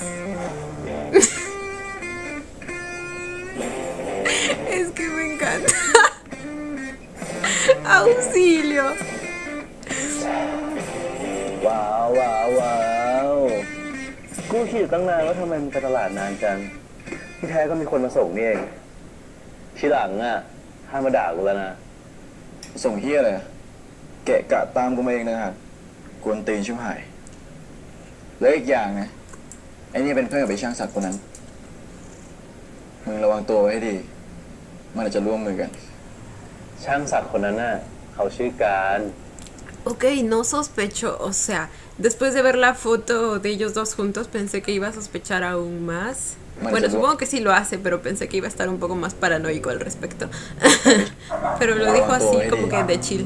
Es que me encanta. Auxilio. ว้าวว้าวว้าวกูคิดตั้งนานว่าทำไมมันไปตลาดนานจังที่แท้ก็มีคนมาส่งนี่เองทีหลังอ่ะห้ามมาด่ากูแล้วนะ ส่งเฮียอะไรอะแกะกะตามกูมาเองนะครับกวนตีนชิบหาย แล้วอีกอย่างนะไอ้นี่เป็นเพื่อนกับไอ้ช่างศักดิ์คนนั้น มึงระวังตัวไว้ให้ดี มันอาจจะร่วมมือกัน ช่างศักดิ์คนนั้นน่ะเขา เขาชื่อการ Ok, no sospecho, o sea, después de ver la foto de ellos dos juntos pensé que iba a sospechar aún más. Bueno, supongo que sí lo hace, pero pensé que iba a estar un poco más paranoico al respecto. Pero lo dijo así como que de chill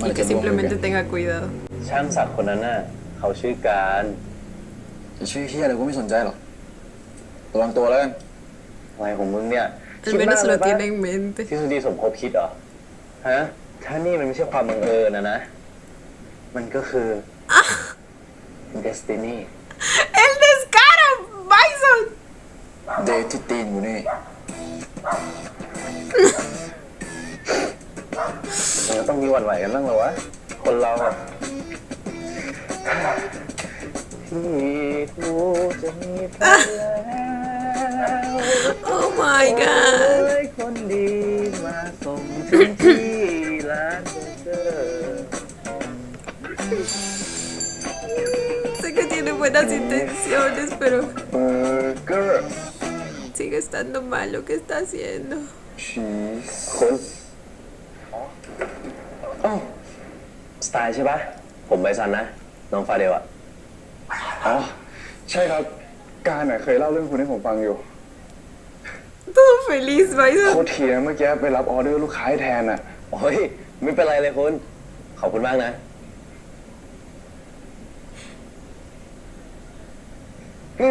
y que simplemente tenga cuidado. ช่างศักดิ์คนนั้นน่ะเขาชื่อการ จะชื่อเฮียอะไรกูไม่สนใจหรอกระวังตัวแล้วกัน อะไรของมึงเนี่ย Al menos lo tiene en mente. ทฤษฎีสมคบคิดเหรอฮะถ้านี่มันไม่ใช่ความบังเอิญนะมันก็คือ destiny ¡El descaro! ¡Bison! เดทที่ตีนอยู่นี่ มันก็ต้องมีหวั่นไหวกันบ้างเหรอวะคนเราอะที่กูจะมีแฟนแล้ว Oh my god. เอ้ยคนดีมาส่งถึงที่ร้านเบอร์เกอร์ Sé que tiene buenas intenciones, pero เบอร์เกอร์ sigue estando mal lo que está haciendo. ชีส คุณสไตล์ใช่ปะผมไบซันนะ น้องฟาเดลอะ อ๋อใช่ครับการเคยเล่าเรื่องคุณให้ผมฟังอยู่ Todo feliz, Bison. โคตรเทียเมื่อกี้ไปรับออเดอร์ลูกค้าให้แทนอ่ะ โอ้ย ไม่เป็นไรเลยคุณ ขอบคุณมากนะ นี่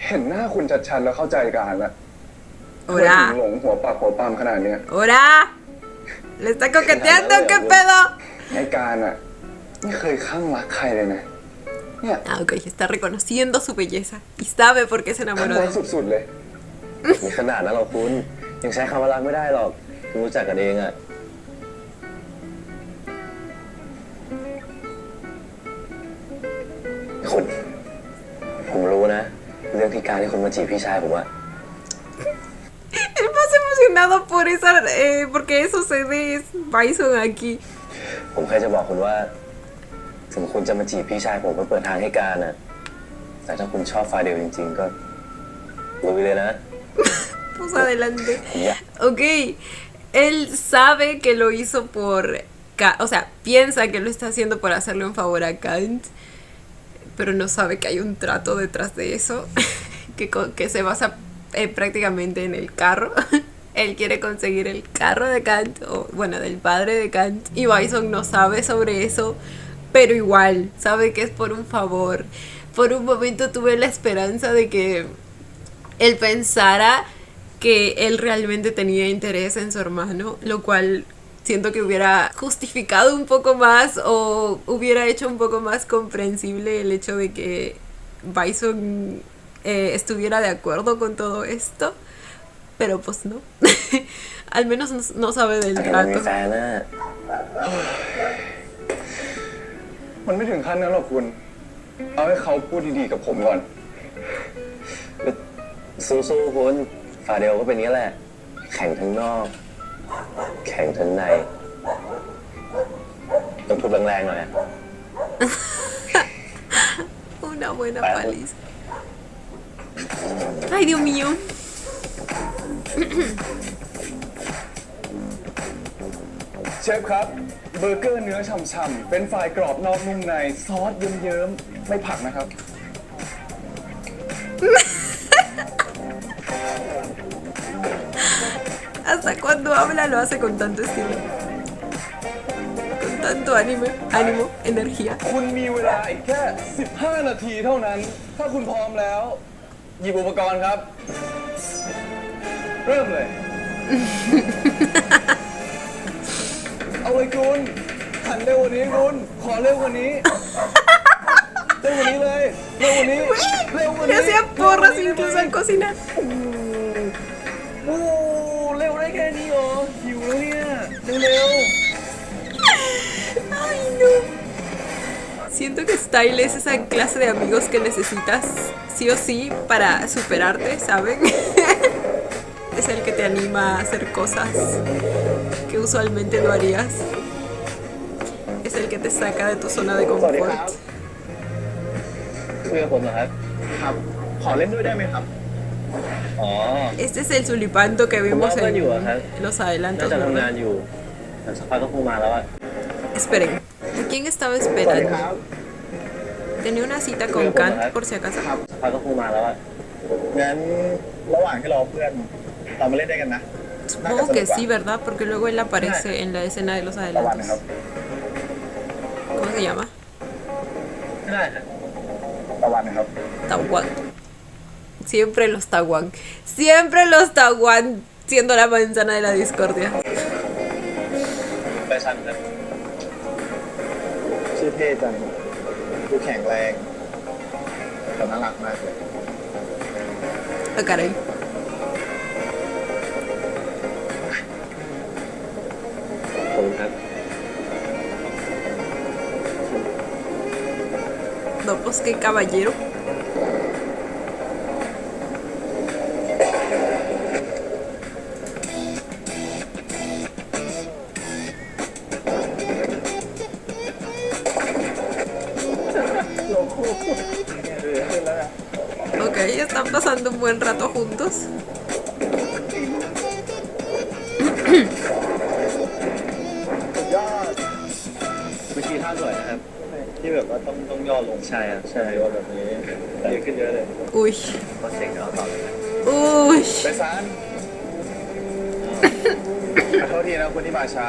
เห็นหน้าคุณชัดๆแล้วเข้าใจการละทำไมถึง Hola. หลงหัวปักหัวปามขนาดเนี้ย Hola. ¿Le está coqueteando? ¿Qué pedo? ไอ้การอ่ะไม่เคยข้างรักใครเลยนะเนี่ย Ah, ok, está reconociendo su belleza y sabe por qué se ข้าง enamoró รั de ก él. สุดๆเลย มีขนาดนั้นหรอคุณ ยังใช้คำว่ารักไม่ได้หรอกคุณรู้จักกันเองอะคุณ ผมรู้นะ เรื่องที่การที่คุณมาจีบพี่ชายผมอะ El más emocionado por esa, porque eso se ve es Bison aquí. ผมแค่จะบอกคุณว่า ถึงคุณจะมาจีบพี่ชายผมเพื่อเปิดทางให้การอะแต่ถ้าคุณชอบฟาเดลจริงๆก็ลุยเลยนะ Pues adelante. Ya. Ok, él sabe que lo hizo por... O sea, piensa que lo está haciendo por hacerle un favor a Kant, pero no sabe que hay un trato detrás de eso, que se basa prácticamente en el carro. Él quiere conseguir el carro de Kant, o bueno, del padre de Kant, y Bison no sabe sobre eso, pero igual sabe que es por un favor. Por un momento tuve la esperanza de que él pensara que él realmente tenía interés en su hermano, lo cual siento que hubiera justificado un poco más o hubiera hecho un poco más comprensible el hecho de que Bison estuviera de acuerdo con todo esto, pero pues no. Al menos no sabe del แต่มี trato. แฟนนะ มันไม่ถึงขั้นนั้นหรอกคุณ เอาให้เขาพูดดีๆกับผมก่อน สู้ๆคุณฟาเดลก็เป็นนี้แหละ แข่งทั้งนอก แข่งทั้งใน ต้องทุบแรงๆหน่อยอะ Una buena paliza. Ay, Dios mío. เชฟครับ เบอร์เกอร์เนื้อฉ่ำๆเป็นฝ่ายกรอบนอกนุ่มในซอสเยิ้มๆไม่ผักนะครับ Hasta cuando habla lo hace con tanto estilo. Con tanto ánimo, energía. คุณมีเวลาอีกแค่ 15 นาทีเท่านั้น ถ้าคุณพร้อมแล้ว หยิบอุปกรณ์ครับ เริ่มเลย เอาเลยคุณหันเร็วกว่านี้คุณ ขอเร็วกว่านี้ เร็วกว่านี้เลย เร็วกว่านี้ เร็วกว่า Le นี้ hacía porras incluso al cocinar. โอ้เร็วได้แค่นี้เหรอหิวแล้วเนี่ยเร็ว Ay, no. Siento que Style es esa clase de amigos que necesitas sí o sí para superarte, ¿saben? Es el que te anima a hacer cosas que usualmente no harías. Es el que te saca de tu zona de สวัสดีครับ confort. คุยกับผมเหรอครับ ๆครับ ขอเล่นด้วยได้ไหมครับ อ๋อ Este es el sulipanto que vimos Jugaba en yo, ajá. los น่า adelantos, จะทำงาน ¿verdad? อยู่ แต่สักพักก็คงมาแล้วอะ Esperen, ¿a quién estaba สวัสดี esperando? ครับ Tenía una cita con Kant, por si acaso. สักพักก็คงมาแล้วอะ งั้นระหว่างที่รอเพื่อนเรามาเล่นด้วยกันนะ Supongo que sí, ¿verdad? Porque luego él aparece en la escena de los ตะวันนะ adelantos. ครับ ¿Cómo se llama? ไม่ได้ครับ ตะวันนะครับ Tawan. Siempre los Tawan. Siempre los Tawan siendo la manzana de la discordia. ไปซันครับ ชื่อเท่จังดูแข็งแรงแต่น่ารักมากเลย Ah, caray. ขอบคุณครับ No, pues qué caballero. Ok, están pasando un buen rato juntos. สุดยอด เมื่อกี้ท่าสวยนะครับ ที่แบบว่าต้องย่อลง ใช่ครับ ใช่ ย่อแบบนี้ดีขึ้นเยอะเลย Uy. ก็เซ็งเดี๋ยวเอาต่อเลยนะ Uy. ไปซานขอโทษทีนะคนที่มาช้า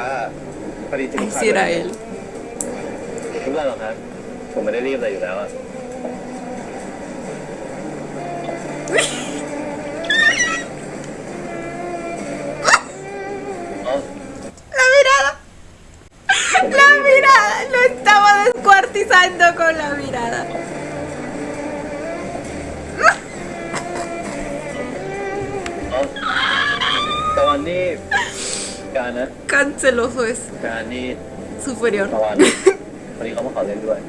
พอดีติด Ay, ลูกค้า si era él. ไม่เป็นไรหรอกครับ ผมไม่ได้รีบอะไรอยู่แล้วอะ อ๋อ La mirada. La mirada. Lo estaba descuartizando con la mirada. อ๋อตะวันนี่การนะ Canceloso es การนี่ superior. ตะวันวันนี้เขามาขอเล่นด้วย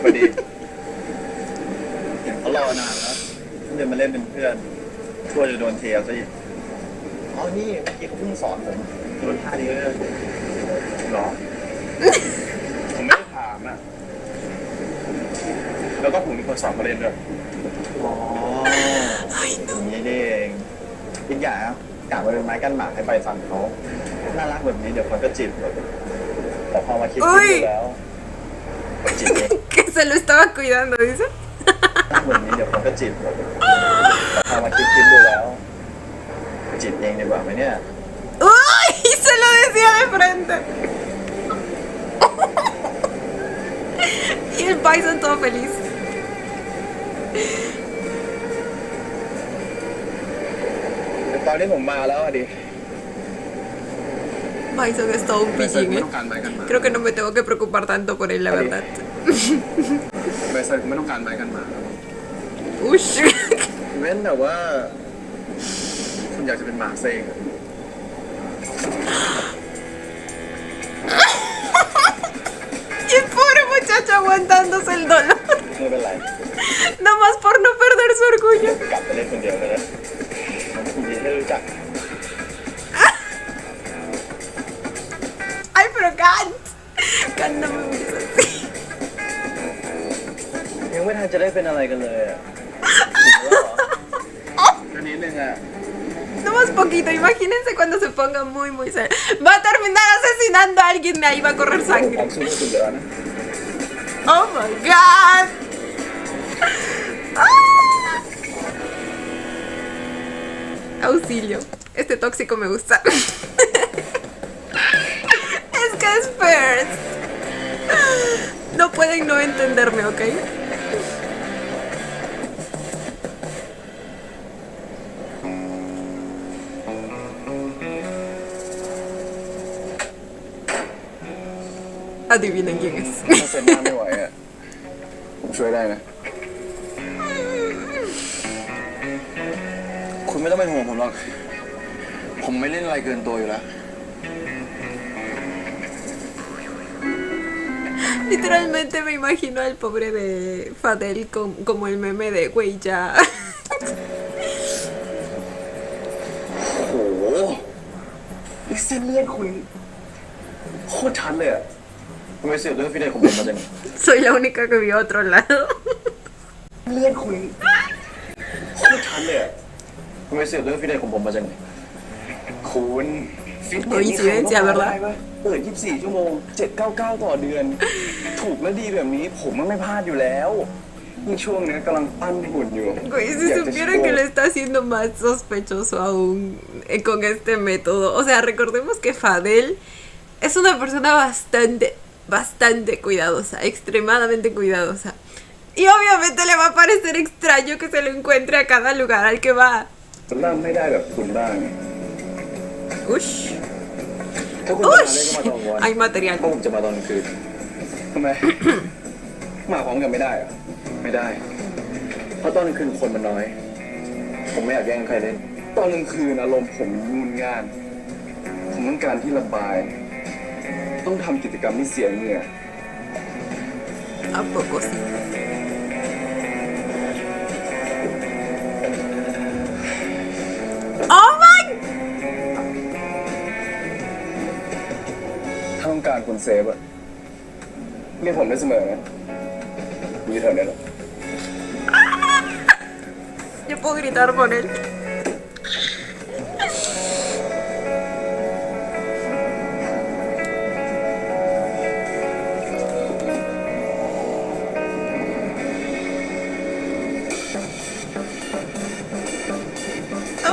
พอดีเขารอนานแล้วเดินมาเล่นเป็นเพื่อนช่วยจะโดนเทียซะอีกอ๋อนี่เมื่อกี้เขาเพิ่งสอนผมโดนท่านี้เลยหรอ ผมไม่ได้ถามอ่ะ แล้วก็ผมมีคนสอนเขาเล่นด้วยอ๋ออย่างนี้นี่เองอีกอย่างนะกะว่าเป็นไม้กั้นหมากให้ไปฟันเขาน่ารักแบบนี้เดี๋ยวเขาก็จีบเลยแต่พอมาคิด อุ๊ย ดูแล้วจีบเอง Que se lo estaba cuidando, dice. น่ารักแบบนี้เดี๋ยวเขาก็จีบเลยแต่พอมาคิดดูแล้วจีบเองดีกว่าไหมเนี่ย ¡Uy! Se lo decía de frente. Y el Bison todo feliz. แต่ตอนที่ผมมาแล้วอะดิ Bison es todo un ไม่ pillín, ไม่ ¿eh? ต้องการไม้กันหมา Creo que no me tengo que preocupar tanto por él, la verdad. ไม่ใช่ไม่ต้องการไม้กันหมา Uy. เว้นแต่ว่า คุณอยากจะเป็นหมาเองอะ Y el pobre muchacho aguantándose el dolor. ไม่เป็นไร Nomás por no perder su orgullo. กลับไปเล่นคนเดียวก็ได้ผมยินดีให้รู้จัก Ay, pero Kant. Kant no me mires así. ยังไม่ทันจะได้เป็นอะไรกันเลยอะ อันนี้นึงอ่ะ Nomás poquito. Imagínense cuando se ponga muy, muy serio. Va a terminar asesinando a alguien. Ahí va a correr ผม sangre. สู้ให้คุณเดี๋ยวนะ Oh my god. ¡Ah! Auxilio. Este tóxico me gusta. Es que es first. No pueden no entenderme, ¿ok? Adivinen quién es. ถ้าเซ็นหน้าไม่ไหวอ่ะ ผมช่วยได้นะ คุณไม่ต้องเป็นห่วงผมหรอก ผมไม่เล่นอะไรเกินตัวอยู่แล้ว Literalmente me imagino al pobre de Fadel como el meme de güey ya. โอ้โหนี่เส้นเลือดคุณโคตรชัดเลยอ่ะคุณไปเสียบเลือดฟิตเนสของผมมาจากไหน Soy la única que vio a otro lado. เลือดคุณโคตรชัดเลยอ่ะคุณไปเสียบเลือดฟิตเนสของผมมาจากไหนโค คุณฟิตเนส Coincidencia, ¿verdad? เปิด 24 ชั่วโมง 799 ต่อเดือน ถูกและดีแบบนี้ผมไม่พลาดอยู่แล้วยิ่งช่วงนี้กำลังปั้นหุ่นอยู่ Güey, si supieran que lo está haciendo más sospechoso aún con este método. O sea, recordemos que Fadel es una persona bastante cuidadosa, extremadamente cuidadosa. Y obviamente le va a parecer extraño que se lo encuentre a cada lugar al que va. ร่างไม่ได้แบบคุณบ้าง Ush. ถ้าคุณจะมาเล่นก็มาตอนวัน Hay material. เพราะผมจะมาตอนกลางคืนทำไม มาพร้อมกันไม่ได้เหรอไม่ได้ เพราะตอนกลางคืนคนมันน้อย ผมไม่อยากแย่งใครเล่น ตอนกลางคืนอารมณ์ผมงุนง่าน ผมต้องการที่ระบาย ต้องทำกิจกรรมที่เสียเหงื่อ ¿A poco sí? ¡Oh my! ถ้าต้องการคุณเซฟอะเรียกผมได้เสมอนะอยู่แถวนี้แหละ Yo puedo gritar por él.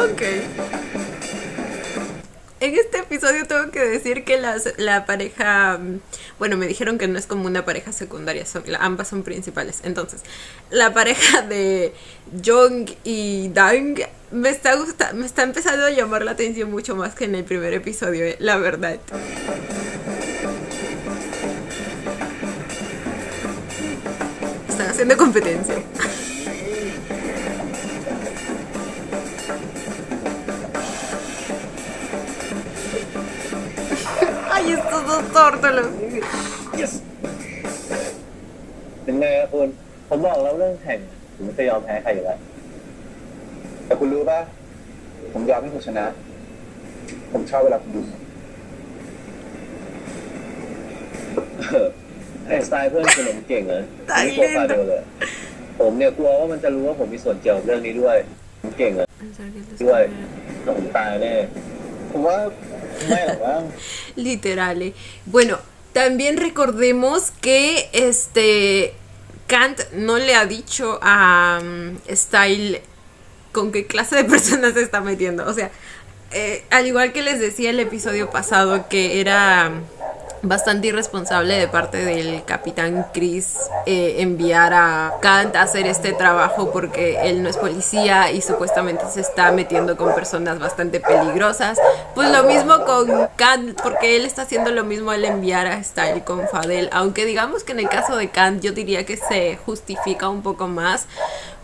Ok. En este episodio tengo que decir que la pareja, bueno, me dijeron que no es como una pareja secundaria, ambas son principales. Entonces, la pareja de Jong y Dang me está empezando a llamar la atención mucho más que en el primer episodio, la verdad. Están haciendo competencia. Ay, estos dos tórtolos. เป็นไงครับคุณผมบอกแล้วเรื่องแข่งผมไม่เคยยอมแพ้ใครอยู่แล้ว แต่คุณรู้ป่ะ ผมยอมให้คุณชนะ ผมชอบเวลาคุณดู ไอ้สไตล์เพื่อนคุณผมเก่งเลยผมไม่กลัวฟาเดลเลย ผมเนี่ยกลัวว่ามันจะรู้ว่าผมมีส่วนเกี่ยวกับเรื่องนี้ด้วยผมเก่งเลยด้วยแต่ผมตายแน่ ผมว่าไม่หรอกว่า Literal. Bueno, también recordemos que Kant no le ha dicho a Style con qué clase de personas se está metiendo. O sea, al igual que les decía el episodio pasado, que era bastante irresponsable de parte del capitán Chris enviar a Kant a hacer este trabajo porque él no es policía y supuestamente se está metiendo con personas bastante peligrosas. Pues lo mismo con Kant, porque él está haciendo lo mismo al enviar a Style con Fadel, aunque digamos que en el caso de Kant yo diría que se justifica un poco más,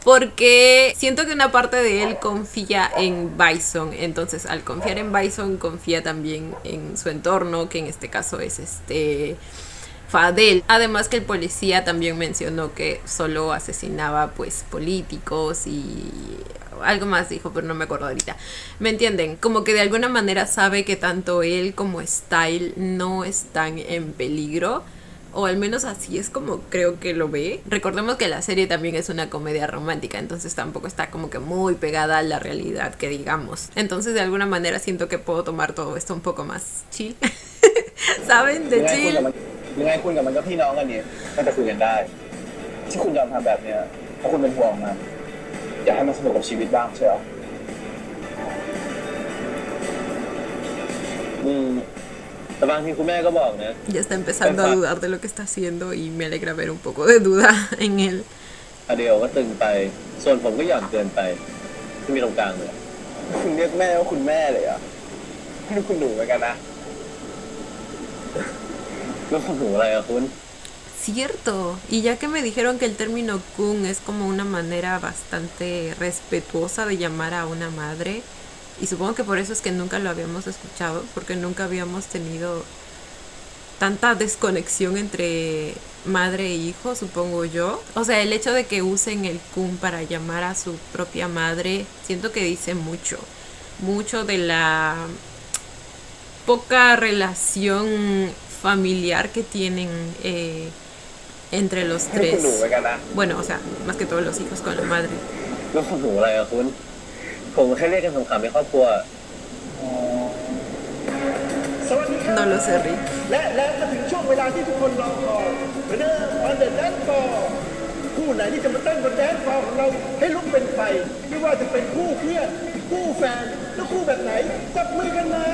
porque siento que una parte de él confía en Bison, entonces al confiar en Bison confía también en su entorno, que en este caso es Fadel. Además que el policía también mencionó que solo asesinaba pues políticos y algo más dijo, pero no me acuerdo ahorita. ¿Me entienden? Como que de alguna manera sabe que tanto él como Style no están en peligro. O al menos así es como creo que lo ve. Recordemos que la serie también es una comedia romántica, entonces tampoco está como que muy pegada a la realidad, que digamos. Entonces de alguna manera siento que puedo tomar todo esto un poco más chill. ¿Saben? De chill. ยังไงคุณกับมันก็พี่น้องกันนี่น่าจะคุยกันได้ที่คุณยอมทำแบบเนี้ยเพราะคุณเป็นห่วงมันอยากให้มันสนุกกับชีวิตบ้างใช่ไหมแต่บางทีคุณแม่ก็บอกนะ Ya está empezando a dudar de lo que está haciendo y me alegra ver un poco de duda en él. อเดียวก็ตึงไปส่วนผมก็หย่อนเกินไปที่มีตรงกลางเลย คุณเรียกแม่ว่าคุณแม่เลยเหรอนี่คุณหนูเหมือนกันนะ แล้วคุณหูอะไรอะคุณ Cierto. Y ya que me dijeron que el término kun es como una manera bastante respetuosa de llamar a una madre, y supongo que por eso es que nunca lo habíamos escuchado, porque nunca habíamos tenido tanta desconexión entre madre e hijo, supongo yo. O sea, el hecho de que usen el kun para llamar a su propia madre, siento que dice mucho de la poca relación familiar que tienen entre los นี่คุณหนู tres. เหมือนกันนะ Bueno, o sea, más que todos los hijos con la madre. แล้วคุณหูอะไรอะคุณผมแค่เรียกกันขำๆในครอบครัว อ๋อ no lo sé, Rick. และแล้วก็ถึงช่วงเวลาที่ทุกคนรอคอยมาเดินออนเดอะแดนฟอร์คู่ไหนที่จะมาเต้นบนแดนฟอร์ของเราให้ลุกเป็นไฟไม่ว่าจะเป็นคู่เพื่อนคู่แฟนและคู่แบบไหนจับมือกันมา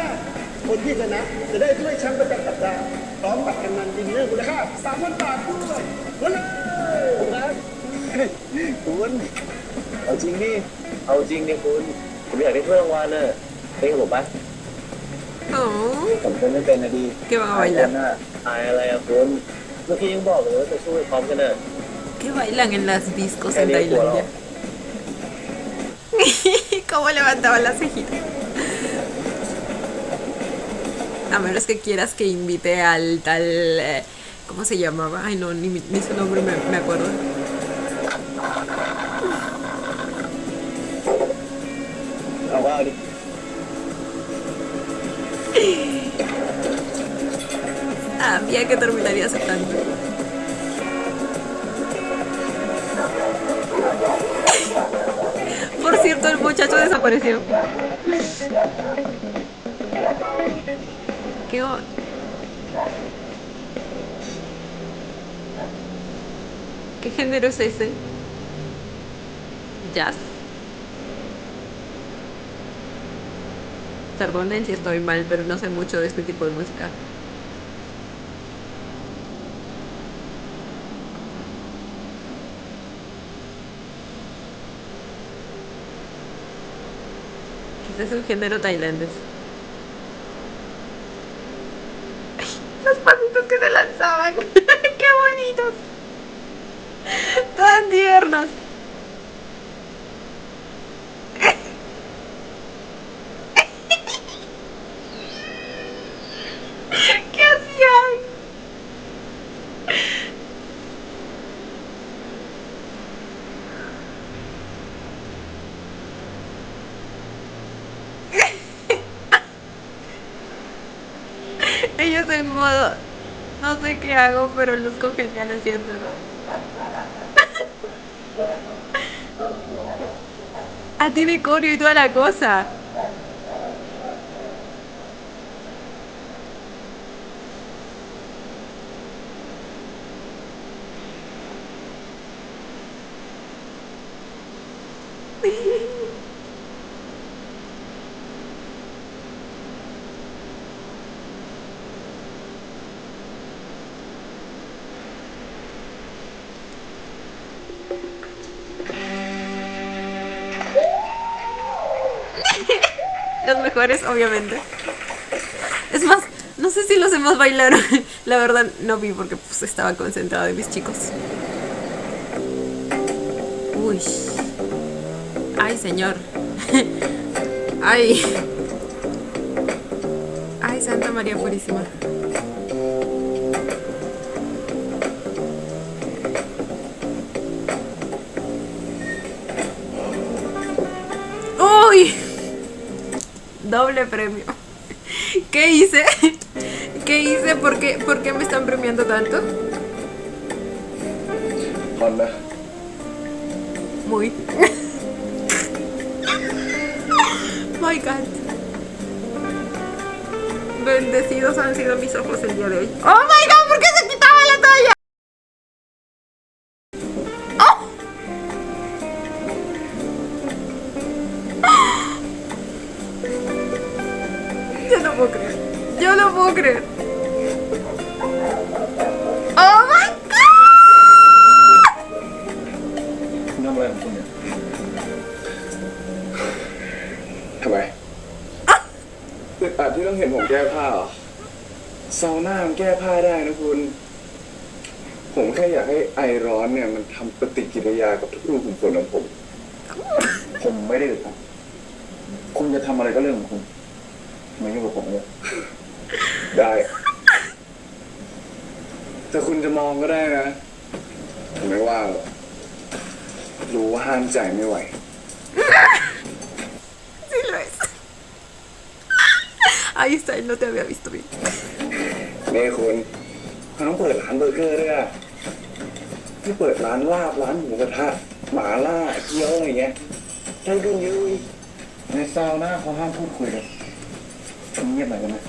คนที่ชนะจะได้ถ้วยแชมป์ประจำสัปดาห์พร้อมบัตรกำนันดินเนอร์มูลค่า 3,000 บาทด้วยวันละครับ คุณเอาจริงดิเอาจริงดิคุณผมอยากได้ถ้วยรางวัลน่ะเล่นกับผมปะ Oh, ผมเล่นไม่เป็นนะดี ¿qué van a bailar? อายอะไรอะคุณเมื่อกี้ยังบอกเลยว่าจะช่วยพร้อมกันน่ะ ¿Qué bailan en las discos en Qué rico, Tailandia? ¿Cómo levantaba la cejita? A menos que quieras que invite al tal... ¿cómo se llamaba? Ay, no, ni su nombre me acuerdo. Sabía que terminaría aceptando. Por cierto, el muchacho desapareció. ¿Qué o- ¿Qué género es ese? Jazz. Perdonen si estoy mal, pero no sé mucho de este tipo de música. Este es un género tailandés. Los pasitos que se lanzaban. ¡Qué bonitos! Tan tiernos. ¿Qué hacían? Ellos en modo, no sé qué hago, pero los congenian haciéndolo. Ah, tiene coreo y toda la cosa. Los mejores, obviamente. Es más, no sé si los demás bailaron. La verdad no vi porque pues estaba concentrada en mis chicos. Uy. Ay, señor. Ay. Ay, Santa María Purísima. ¡Uy! Doble premio. ¿Qué hice? ¿Qué hice? ¿Por qué me están premiando tanto? ฮอนนะ Muy. My God. Bendecidos han sido mis ojos el día de hoy. Oh my God, ¿por qué se quitaba la toalla? ¡Oh! Yo no puedo creer. Yo no puedo creer. Oh my God. คุณทำอะไรของคุณเนี่ยทำไมอึดอัดที่ต้องเห็นผมแก้ผ้าเหรอซาวน่ามันแก้ผ้าได้นะคุณ ผมแค่อยากให้ไอร้อนเนี่ยมันทำปฏิกิริยากับทุกรูขุมขนของผม ผมไม่ได้อึดอัดคุณจะทำอะไรก็เรื่องของคุณไม่ยุ่งกับผมเลยได้ แต่คุณจะมองก็ได้นะผมไม่ว่าหรอกรู้ว่าห้ามใจไม่ไหว Sí lo es. Ahí está, él no te había visto bien. นี่คุณเขาต้องเปิดร้านเบอร์เกอร์ด้วยอะที่เปิดร้านลาบร้านหมูกระทะหมาล่าเกี๊ยวอะไรเงี้ยได้เรื่องเยอะในซาวน่าเขาห้ามพูดคุยกันเงียบหน่อยกันนะ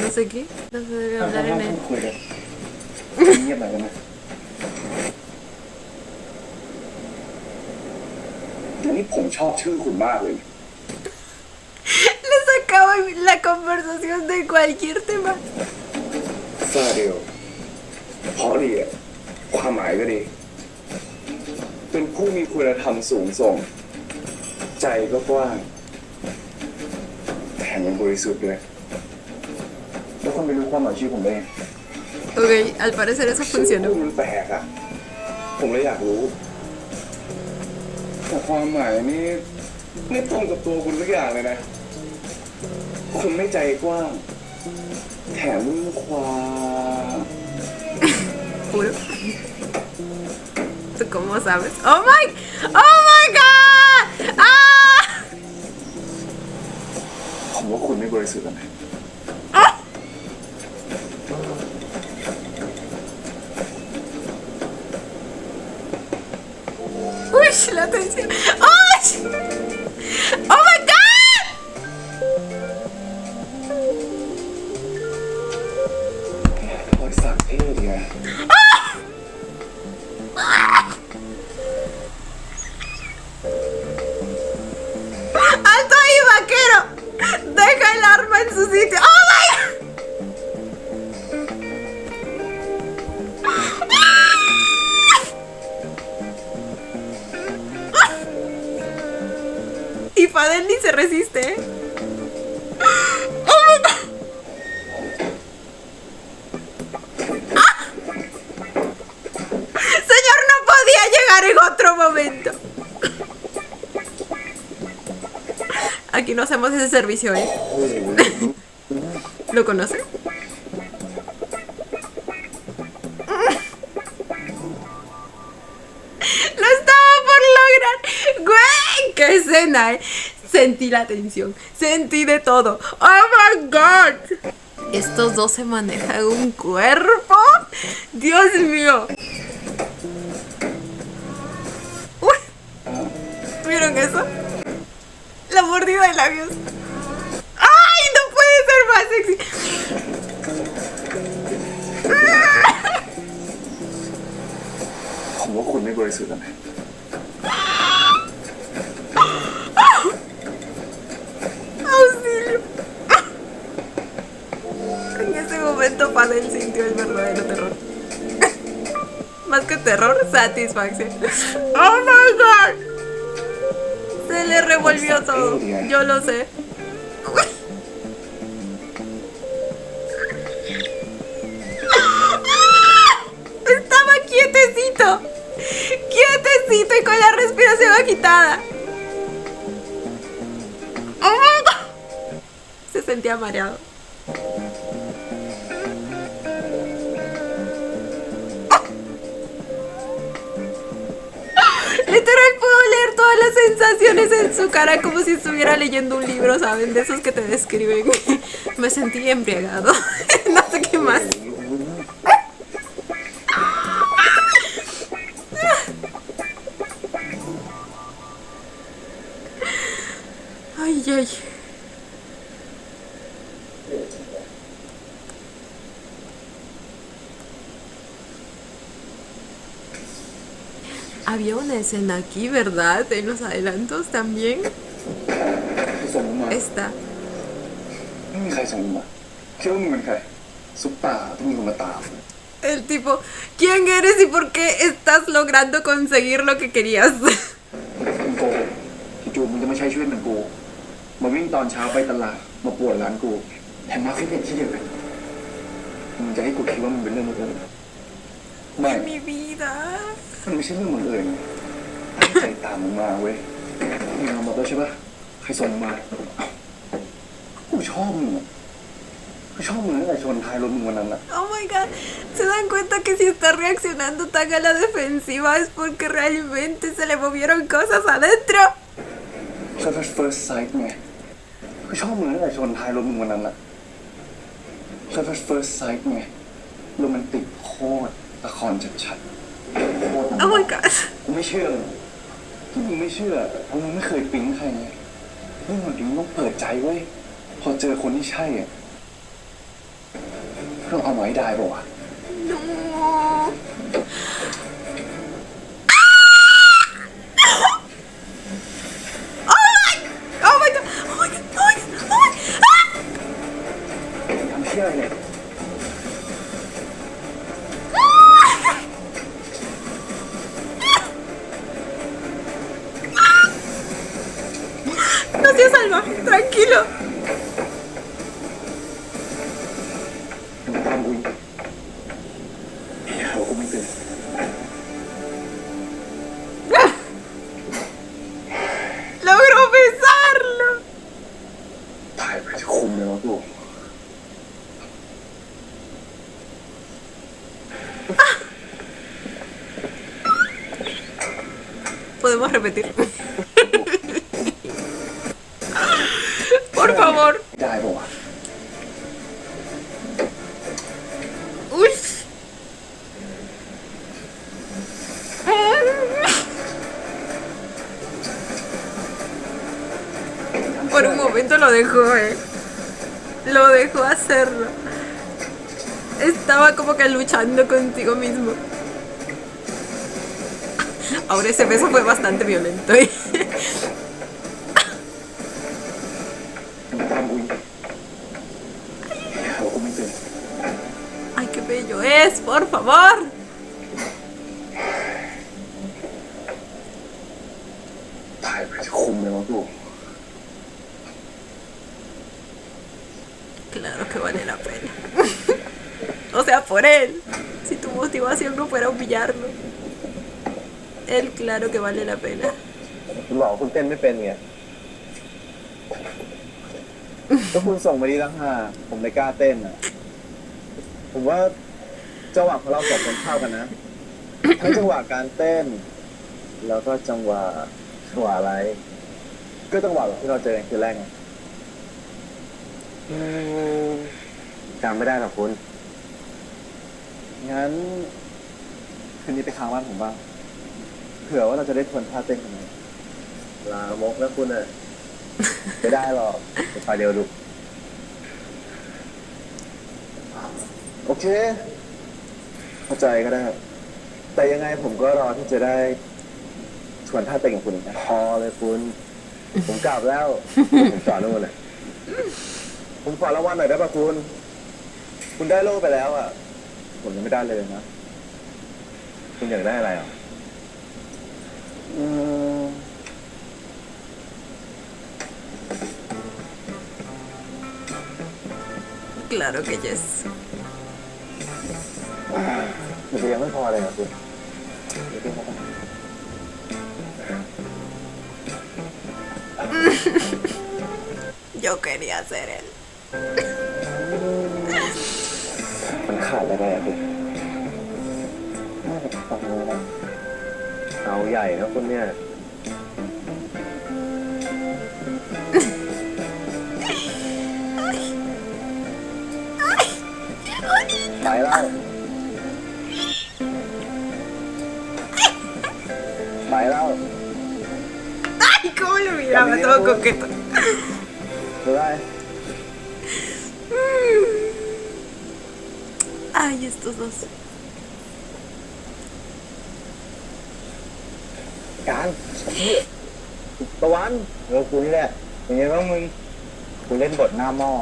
No sé qué. No se debe hablar en él. คุยกันเงียบหน่อยกันนะแต่นี่ผมชอบชื่อคุณมากเลย Le sacaba la conversación de cualquier tema. ซาเดียวเพราะดีอ่ะความหมายก็ดี เป็นผู้มีคุณธรรมสูงส่ง ใจก็กว้าง แถมยังบริสุทธิ์ด้วยแล้วคุณไปรู้ความหมายชื่อผมได้ไง Ok, al parecer eso ชื่อ funcionó. มันแปลกอ่ะ ผมเลยอยากรู้ แต่ความหมายนี่ไม่ตรงกับตัวคุณสักอย่างเลยนะ คุณไม่ใจกว้าง แถมความ Juro. ¿Tú cómo sabes? ¡Oh my god! ¡Ah! ผมว่าคุณไม่บริสุทธิ์นะ ¡Uy! La tensión. ¡Ay! ¡Oh my god! รอยสักเท่ดีอะ ¡Alto ahí, vaquero! ¡Deja el arma en su sitio! ¡Oh my god! Y Fadel ni se resiste, ¿eh? ¡Oh my god! ¡Ah! Señor, no podía llegar en otro momento. Aquí no hacemos ese servicio, ¿eh? ¿Lo conoce? ¡Lo estaba por lograr! ¡Güey! ¡Qué escena, eh! Sentí la tensión. Sentí de todo. ¡Oh, my God! Estos dos se manejan un cuerpo. ¡Dios mío! ¡Uy! ¿Vieron eso? La mordida de labios. ¡Ay! No puede ser más sexy. ¡Ah! ผมว่าคุณไม่บริสุทธิ์นะ ¡Auxilio! En ese momento Fadel sintió el verdadero terror. Más que terror, satisfacción. ¡Oh my god! Se le revolvió todo. Yo lo sé. Estaba quietecito. Quietecito y con la respiración agitada. ¡Oh my god! Se sentía mareado. Literal puedo leer todas las sensaciones en su cara como si estuviera leyendo un libro, ¿saben? De esos que te describen. Me sentí embriagado. No sé qué más. Ay, ay. Había una escena aquí, ¿verdad? En los adelantos también. ส่งมา Esta. ไม่มีใครส่งมาคิดว่ามึงเป็นใครซุปตาต้องมีคนมาตาม El tipo, ¿quién eres y por qué estás logrando conseguir lo que querías? มึงโกหกจู่ๆมึงจะไม่ใช้ชีวิตเหมือนกูมาวิ่งตอนเช้าไปตลาดมาปวดร้านกูแถมมาฟิตเนสที่เดียวกันมึงจะให้กูคิดว่ามึงเป็นเรื่องบังเอิญไม่ Mi vida. มันไม่ใช่เรื่องบังเอิญตั้งใจตามมึงมาเว้ยมึงเอามาแล้วใช่ปะใครส่งมากูชอบมึงอะกูชอบมึงตั้งแต่ชนท้ายรถมึงวันนั้นอะ Oh my god. ¿Se dan cuenta que si está reaccionando tan a la defensiva es porque realmente se le movieron cosas adentro? ชอบ first sight ไงกูชอบมึงตั้งแต่ชนท้ายรถมึงวันนั้นอะชอบ first sight ไงโรแมนติกโคตรละครชัดๆโคตร Oh my god. กูไม่เชื่อเลยที่มึงไม่เชื่อเพราะมึงไม่เคยปิ๊งใครไงเรื่องมันถึงต้องเปิดใจเว้ยพอเจอคนที่ใช่อ่ะ เราเอาไว้ได้ป่ะวะ No. Oh my god. Oh my god. Oh my god. Oh my god. ทำเชื่อเนี่ย No seas salvaje, tranquilo. ทำอุ้ยเราก็ไม่ตื่น Logró besarlo. ตายไปจะคุมเลยวะกู Podemos repetir. Por favor. ได้ป่ะวะ Uy. Por un momento lo dejó, Lo dejó hacerlo. Estaba como que luchando contigo mismo. Ahora ese beso fue bastante violento, ทำอุ้ยเราก็ไม่ตื่น Ay, qué bello es, por favor. ตายไปจะคุมเลยวะกู Claro que vale la pena. O sea, por él. Si tu motivación no fuera humillarlo. Él, claro que vale la pena. คุณบอกคุณเต้นไม่เป็นไงก็คุณส่งมาดีตั้งห้าผมเลยกล้าเต้นอ่ะ ผมว่าจังหวะของเราสองคนเข้ากันนะทั้งจังหวะการเต้น แล้วก็จังหวะอะไร ก็จังหวะแบบที่เราเจอกันคือแรกไง จำไม่ได้หรอกคุณ งั้นคืนนี้ไปค้างบ้านผมบ้างเผื่อว่าเราจะได้ทวนท่าเต้นกันไหม ลามกแล้วคุณอ่ะ ไม่ได้หรอกไปฝ่ายเดียวดู โอเค เข้าใจก็ได้ แต่ยังไงผมก็รอที่จะได้ทวนท่าเต้นกับคุณนะ พอเลยคุณ ผมกลับแล้ว ผมจอดนู่นน่ะ ผมขอรางวัลหน่อยได้ป่ะคุณ คุณได้โล่ไปแล้วอ่ะ ผมยังไม่ได้เลยนะ คุณอยากได้อะไรอ่ะ อืม Claro que yes. มันจะยังไม่พอเลยอ่ะคุณ Yo quería ser él. มันขาดอะไรอ่ะคุณน่าจะฟังเลยนะ เอาใหญ่นะคุณเนี่ย ไปแล้วไปแล้ว Ay, cómo lo miraba, todo coqueto. บ๊ายบาย Ay, estos dos. การตะวันกูนี่แหละอย่างเงี้ยว่ามึงกูเล่นบทหน้าหม้อ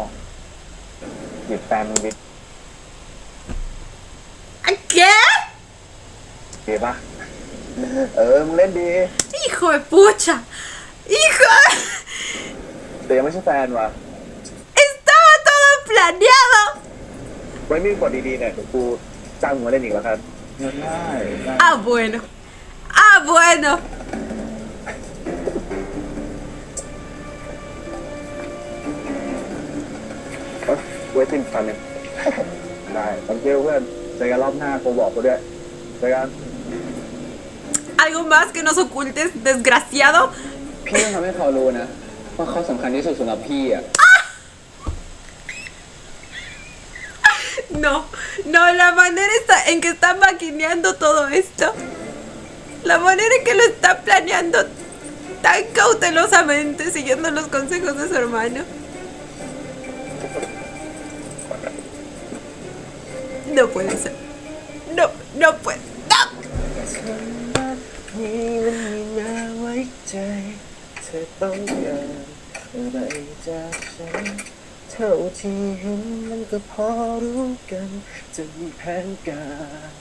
หยิบแฟนมึงดิ ¿Qué? ดีปะมึงเล่นดี Hijo de pucha. Hijo de... แต่ยังไม่ใช่แฟนว่ะ Estaba todo planeado. ไว้มีบทดีๆเนี่ยเดี๋ยวกูจ้างมึงมาเล่นอีกแล้วกันง่าย Ah, bueno. Ah, bueno. ไว้ติมฟันเนี่ยได้ตังเกลเพื่อนเจอกันรอบหน้ากูบอกกูด้วยเจอกัน ¿Algo más que nos ocultes, desgraciado? พี่ต้องทำให้เขารู้นะว่าเขาสำคัญที่สุดสำหรับพี่อ่ะ No, no, la manera en que está maquineando todo esto, la manera en que lo está planeando tan cautelosamente, siguiendo los consejos de su hermano. No puede ser. No, no puede. ¡No! นี่มันไม่น่าไว้ใจเธอต้องการอะไรจากฉันเท่าที่เห็นมันก็พอรู้กันจะมีแผนการ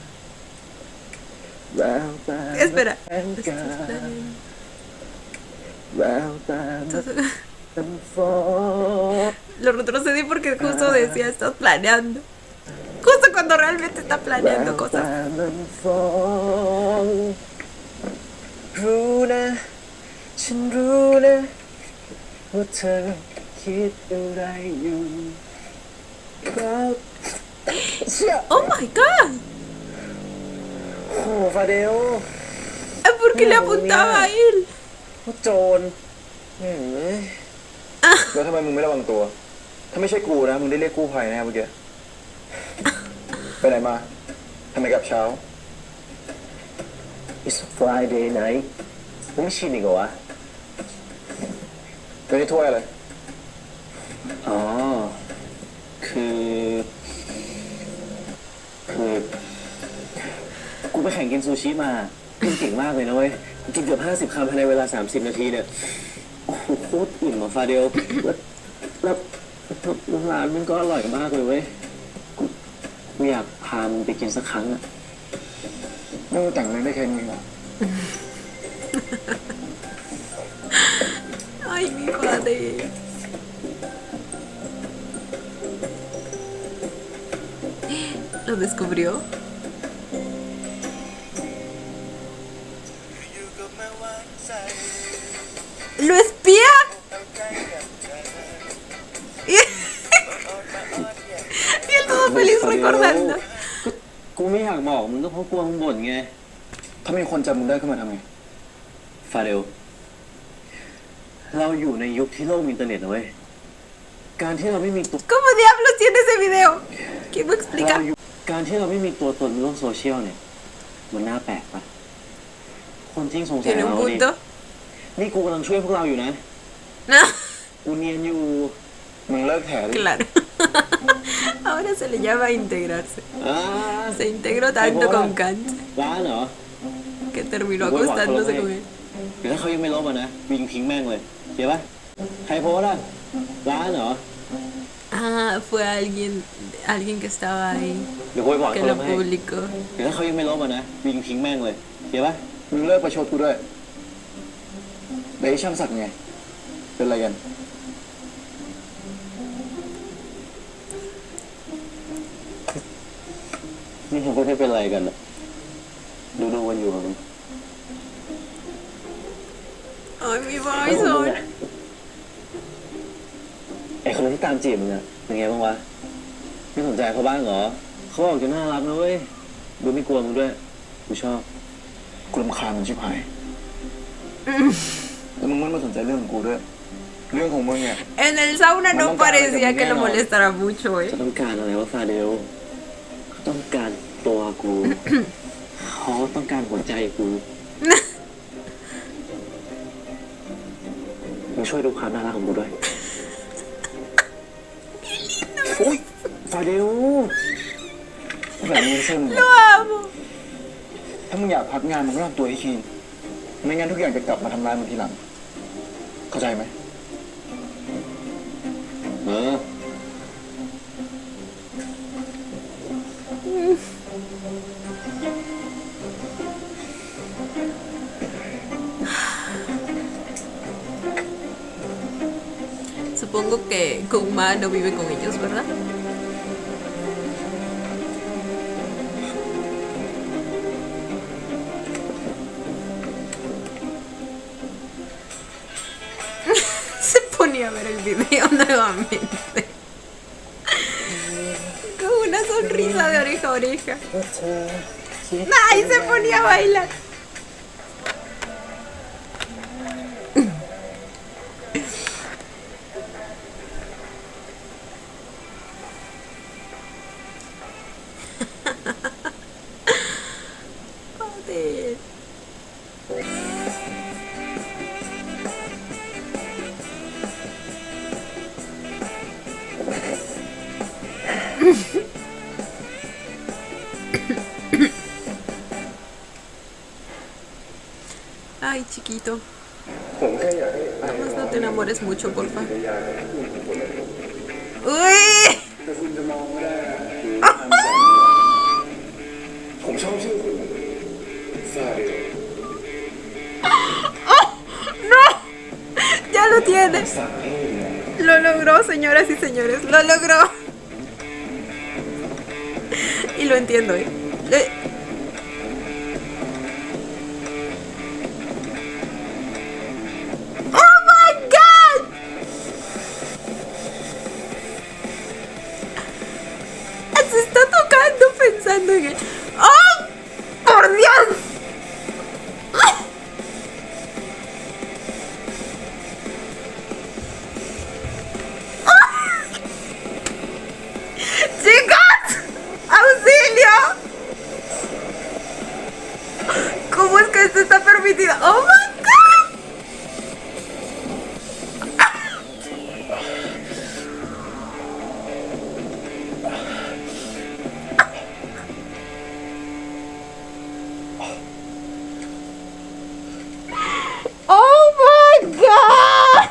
แววตา Espera. แผนการแววตามันฟ้อง Lo retrocedí porque justo decía, estás planeando. Justo cuando realmente está แว planeando ว cosas. ตามันฟ้องรู้นะฉันรู้นะว่าเธอคิดอะไรอยู่ครับเชี่ย Oh my god. โอ้ฟาเดล ¿Por qué le apuntaba a él? ว่าโจรแม่งเอ้ย แล้วทำไมมึงไม่ระวังตัว ถ้าไม่ใช่กูนะ มึงได้เรียกกู้ภัยแน่เมื่อกี้ ไปไหนมาทำไมกลับเช้า It's Friday night มึงไม่ชินอีกเหรอวะ ตัวนี้ถ้วยอะไร อ๋อ คือกูไปแข่งกินซูชิมากินเก่งมากเลยนะเว้ยกูกินเกือบ50 คำภายในเวลา30 นาทีเนี่ย โอ้โหโคตรอิ่มอ่ะฟาเดลแล้วร้านมันก็อร่อยมากเลยเว้ย กูอยากพามึงไปกินสักครั้งอ่ะ ไม่รู้แต่งเรื่องได้แค่นี้หรอ Ay, mi padre. ¿Lo descubrió? ¿Lo espía? Y él todo feliz recordando. กูไม่อยากบอกมึงก็เพราะกลัวมึงบ่นไง ถ้ามีคนจำมึงได้ขึ้นมาทำไง ฟาเดล เราอยู่ในยุคที่โลกมีอินเทอร์เน็ตนะเว้ย การที่เราไม่มีตัว ¿Cómo diablos tiene ese video? ¿Quién me เรา explica? อยู่การที่เราไม่มีตัวตนในโลกโซเชียลเนี่ย มันน่าแปลกปะคนที่สงสัย ¿Tiene เรา un ดิ punto? นี่กูกำลังช่วยพวกเราอยู่นะ No, กูเนียนอยู่ มึงเลิกแถดิ claro. Ahora se le llama integrarse. อ่า Se integró tanto con Kant ร้านเหรอ que terminó acostándose con él. เดี๋ยวถ้าเขายังไม่ลบอ่ะนะวิ่งทิ้งแม่งเลยเห็นปะใครโพสต์อ่ะร้านเหรอ Ah, fue alguien que estaba ahí, เดี๋ยวกูไปบอก que เขาล lo บให้ publicó. เดี๋ยวถ้าเขายังไม่ลบอ่ะนะวิ่งทิ้งแม่งเลยเห็นปะ มึงเลิกประชดกูด้วยแล้วไอ้ช่างศักดิ์ไง เป็นอะไรกัน นี่เขาไม่ได้เป็นอะไรกันอะดูกันอยู่ครับ Ay, mi Bison. ไอ้คนที่ตามจีบมึงอะเป็นไงบ้างวะไม่สนใจเขาบ้างเหรอเขาบอกจะน่ารักนะเว้ยดูไม่กลัวมึงด้วยกูชอบ กูรำคาญมันชิบหาย แล้วมึงไม่มาสนใจเรื่องของกูด้วย เรื่องของมึงเนี่ย En el sauna no Vamos a parecía darle que lo también, ¿no? molestara mucho, จะ ¿eh? ต้องการอะไรวะฟาเดลเขาต้องการตัวกู เขาต้องการหัวใจกูมึงช่วยดูความน่ารักของกูด้วยโอ๊ยฟาเดล แบบนี้ไม่ใช่มึง Lo amo. ถ้ามึงอยากพักงานมึงก็ทำตัวให้คีนไม่งั้นทุกอย่างจะกลับมาทำร้ายมึงทีหลัง เข้าใจไหม เออ Supongo que Kuma no vive con ellos, ¿verdad? Se ponía a ver el video nuevamente. Con una sonrisa de oreja a oreja. ¡Ay! Se ponía a bailar. Joder. Ay, chiquito. ผมแค่อยากให้ไอ้ Nada más no te enamores mucho, porfa. พยานให้พูดถึงคนละคน Uy. แต่คุณจะมองไม่ได้นะคือทำใจผมชอบชื่อคุณซาเดล No. Ya lo tiene. สั่งให้เนี่ย Lo logró, señoras y señores. Lo logró. Y lo entiendo, ¿eh? ¡Oh, my God! Se está tocando pensando en él. ¡Oh! ¡Por Dios! ¡Chicos! ¡Auxilio! ¿Cómo es que esto está permitido? ¡Oh, my God! ¡Oh, my God!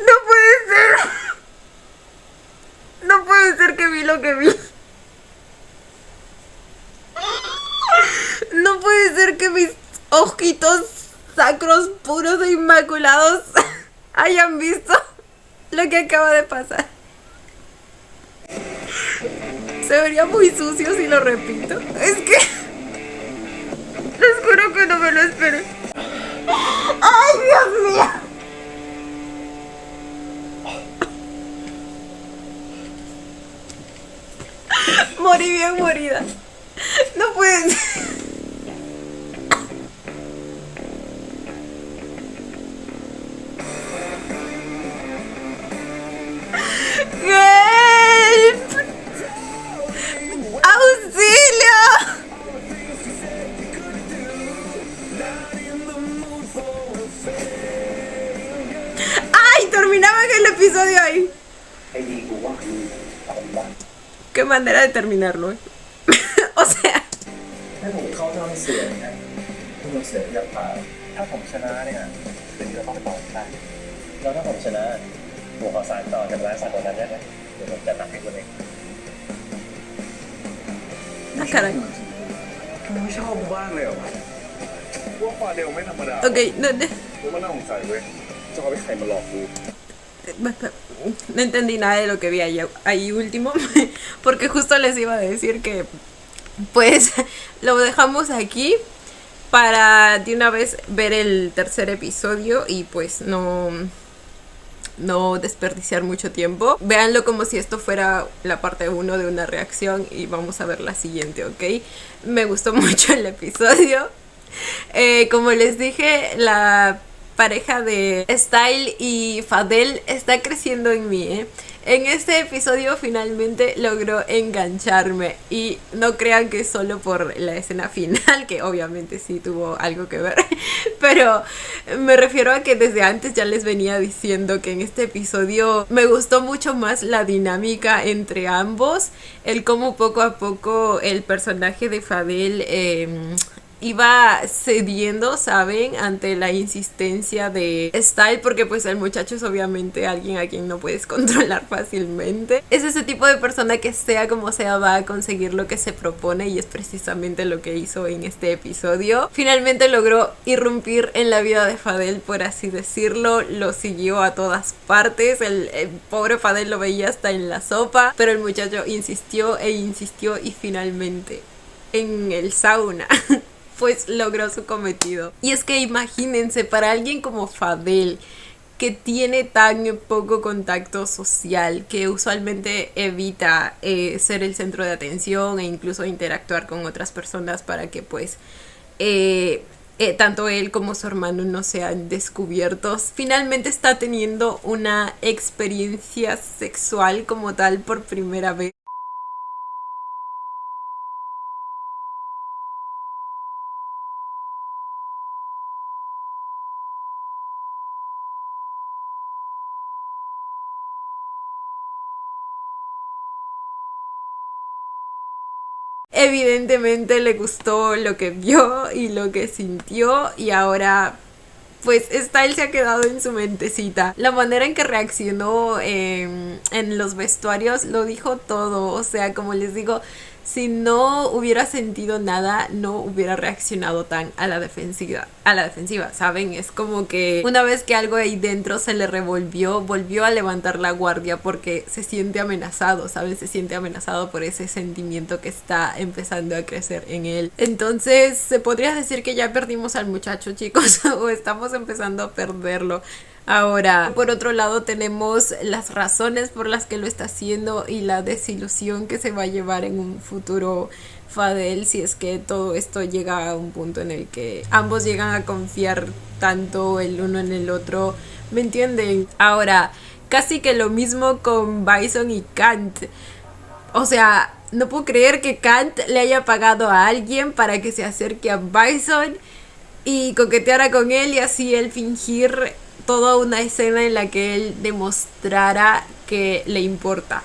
No puede ser. No puede ser que vi lo que vi. No puede ser que mis ojitos sacros, puros e inmaculados hayan visto lo que acaba de pasar. Se vería muy sucio si lo repito. Es que... Les juro que no me lo esperé. ¡Ay, Dios mío! Morí bien morida. No puede ser. ¡Help! ¡Auxilio! ¡Ay! Terminaban el episodio ahí. ไอ้ดีกูว่าคือคนบ้า Qué manera de terminarlo, ¿eh? O sea, ให้ผมเข้าช่องเสียงไงคุณเสียงอยากผ่าถ้าผมชนะเนี่ยเดี๋ยวนี้เราต้องไปต่อได้ แล้วถ้าผมชนะผมขอสานต่อจากร้านสัตว์ตัวนั้นได้ไหมเดี๋ยวผมจะตักให้คุณเอง ah, caray. คุณไม่ชอบกูบ้างเลยเหรอพวกฟาเดลไม่ธรรมดา Ok, no, no, กูมันน่าสงสัยเว้ยจะเอาไปใครมาหลอกกู no entendí nada de lo que vi ahí último, porque justo les iba a decir que pues lo dejamos aquí para de una vez ver el tercer episodio y pues no desperdiciar mucho tiempo. Véanlo como si esto fuera la parte 1 de una reacción y vamos a ver la siguiente, ¿ok? Me gustó mucho el episodio. Como les dije, la pareja de Style y Fadel está creciendo en mí, ¿eh? En este episodio finalmente logró engancharme y no crean que es solo por la escena final, que obviamente sí tuvo algo que ver, pero me refiero a que desde antes ya les venía diciendo que en este episodio me gustó mucho más la dinámica entre ambos, el cómo poco a poco el personaje de Fadel iba cediendo, ¿saben? Ante la insistencia de Style, porque pues el muchacho es obviamente alguien a quien no puedes controlar fácilmente. Es ese tipo de persona que sea como sea va a conseguir lo que se propone y es precisamente lo que hizo en este episodio. Finalmente logró irrumpir en la vida de Fadel, por así decirlo, lo siguió a todas partes, el pobre Fadel lo veía hasta en la sopa, pero el muchacho insistió e insistió y finalmente en el sauna pues logró su cometido. Y es que imagínense, para alguien como Fadel, que tiene tan poco contacto social, que usualmente evita ser el centro de atención e incluso interactuar con otras personas para que pues tanto él como su hermano no sean descubiertos, finalmente está teniendo una experiencia sexual como tal por primera vez. Evidentemente le gustó lo que vio y lo que sintió y ahora pues Style se ha quedado en su mentecita. La manera en que reaccionó en los vestuarios lo dijo todo. O sea, como les digo, si no hubiera sentido nada, no hubiera reaccionado tan a la defensiva, ¿saben? Es como que una vez que algo ahí dentro se le revolvió, volvió a levantar la guardia porque se siente amenazado, ¿saben? Se siente amenazado por ese sentimiento que está empezando a crecer en él. Entonces, se podría decir que ya perdimos al muchacho, chicos, o estamos empezando a perderlo. Ahora, por otro lado, tenemos las razones por las que lo está haciendo y la desilusión que se va a llevar en un futuro Fadel si es que todo esto llega a un punto en el que ambos llegan a confiar tanto el uno en el otro, ¿me entienden? Ahora, casi que lo mismo con Bison y Kant. O sea, no puedo creer que Kant le haya pagado a alguien para que se acerque a Bison y coqueteara con él y así él fingir toda una escena en la que él demostrara que le importa.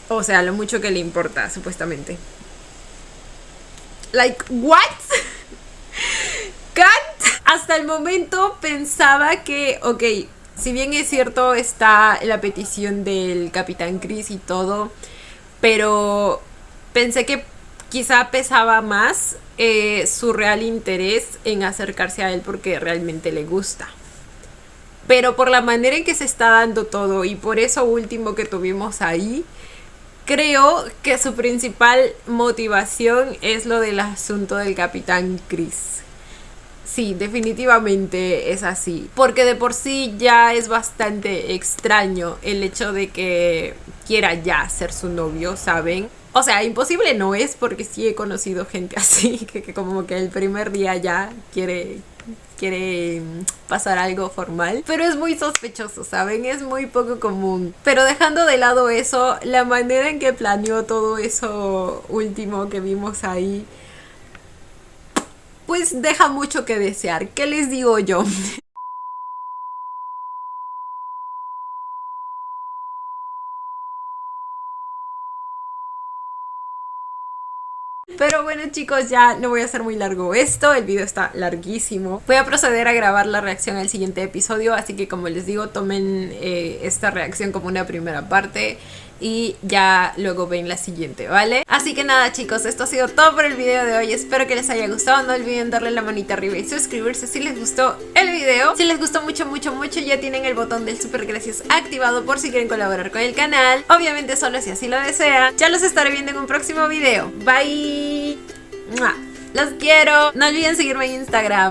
O sea, lo mucho que le importa, supuestamente. Like, what? Kant hasta el momento pensaba que, ok, si bien es cierto está la petición del Capitán Chris y todo, pero pensé que quizá pesaba más su real interés en acercarse a él porque realmente le gusta. Pero por la manera en que se está dando todo y por eso último que tuvimos ahí, creo que su principal motivación es lo del asunto del Capitán Chris. Sí, definitivamente es así. Porque de por sí ya es bastante extraño el hecho de que quiera ya ser su novio, ¿saben? O sea, imposible no es porque sí he conocido gente así, que como que el primer día ya quiere pasar algo formal, pero es muy sospechoso, ¿saben? Es muy poco común. Pero dejando de lado eso, la manera en que planeó todo eso último que vimos ahí, pues deja mucho que desear. ¿Qué les digo yo? Pero bueno, chicos, ya no voy a hacer muy largo esto, el video está larguísimo. Voy a proceder a grabar la reacción al siguiente episodio, así que como les digo, tomen esta reacción como una primera parte y ya luego ven la siguiente, ¿vale? Así que nada, chicos, esto ha sido todo por el video de hoy. Espero que les haya gustado. No olviden darle la manita arriba y suscribirse si les gustó el video. Si les gustó mucho, ya tienen el botón del super gracias activado por si quieren colaborar con el canal. Obviamente solo si así lo desean. Ya los estaré viendo en un próximo video. Bye. ¡Mua! Los quiero. No olviden seguirme en Instagram.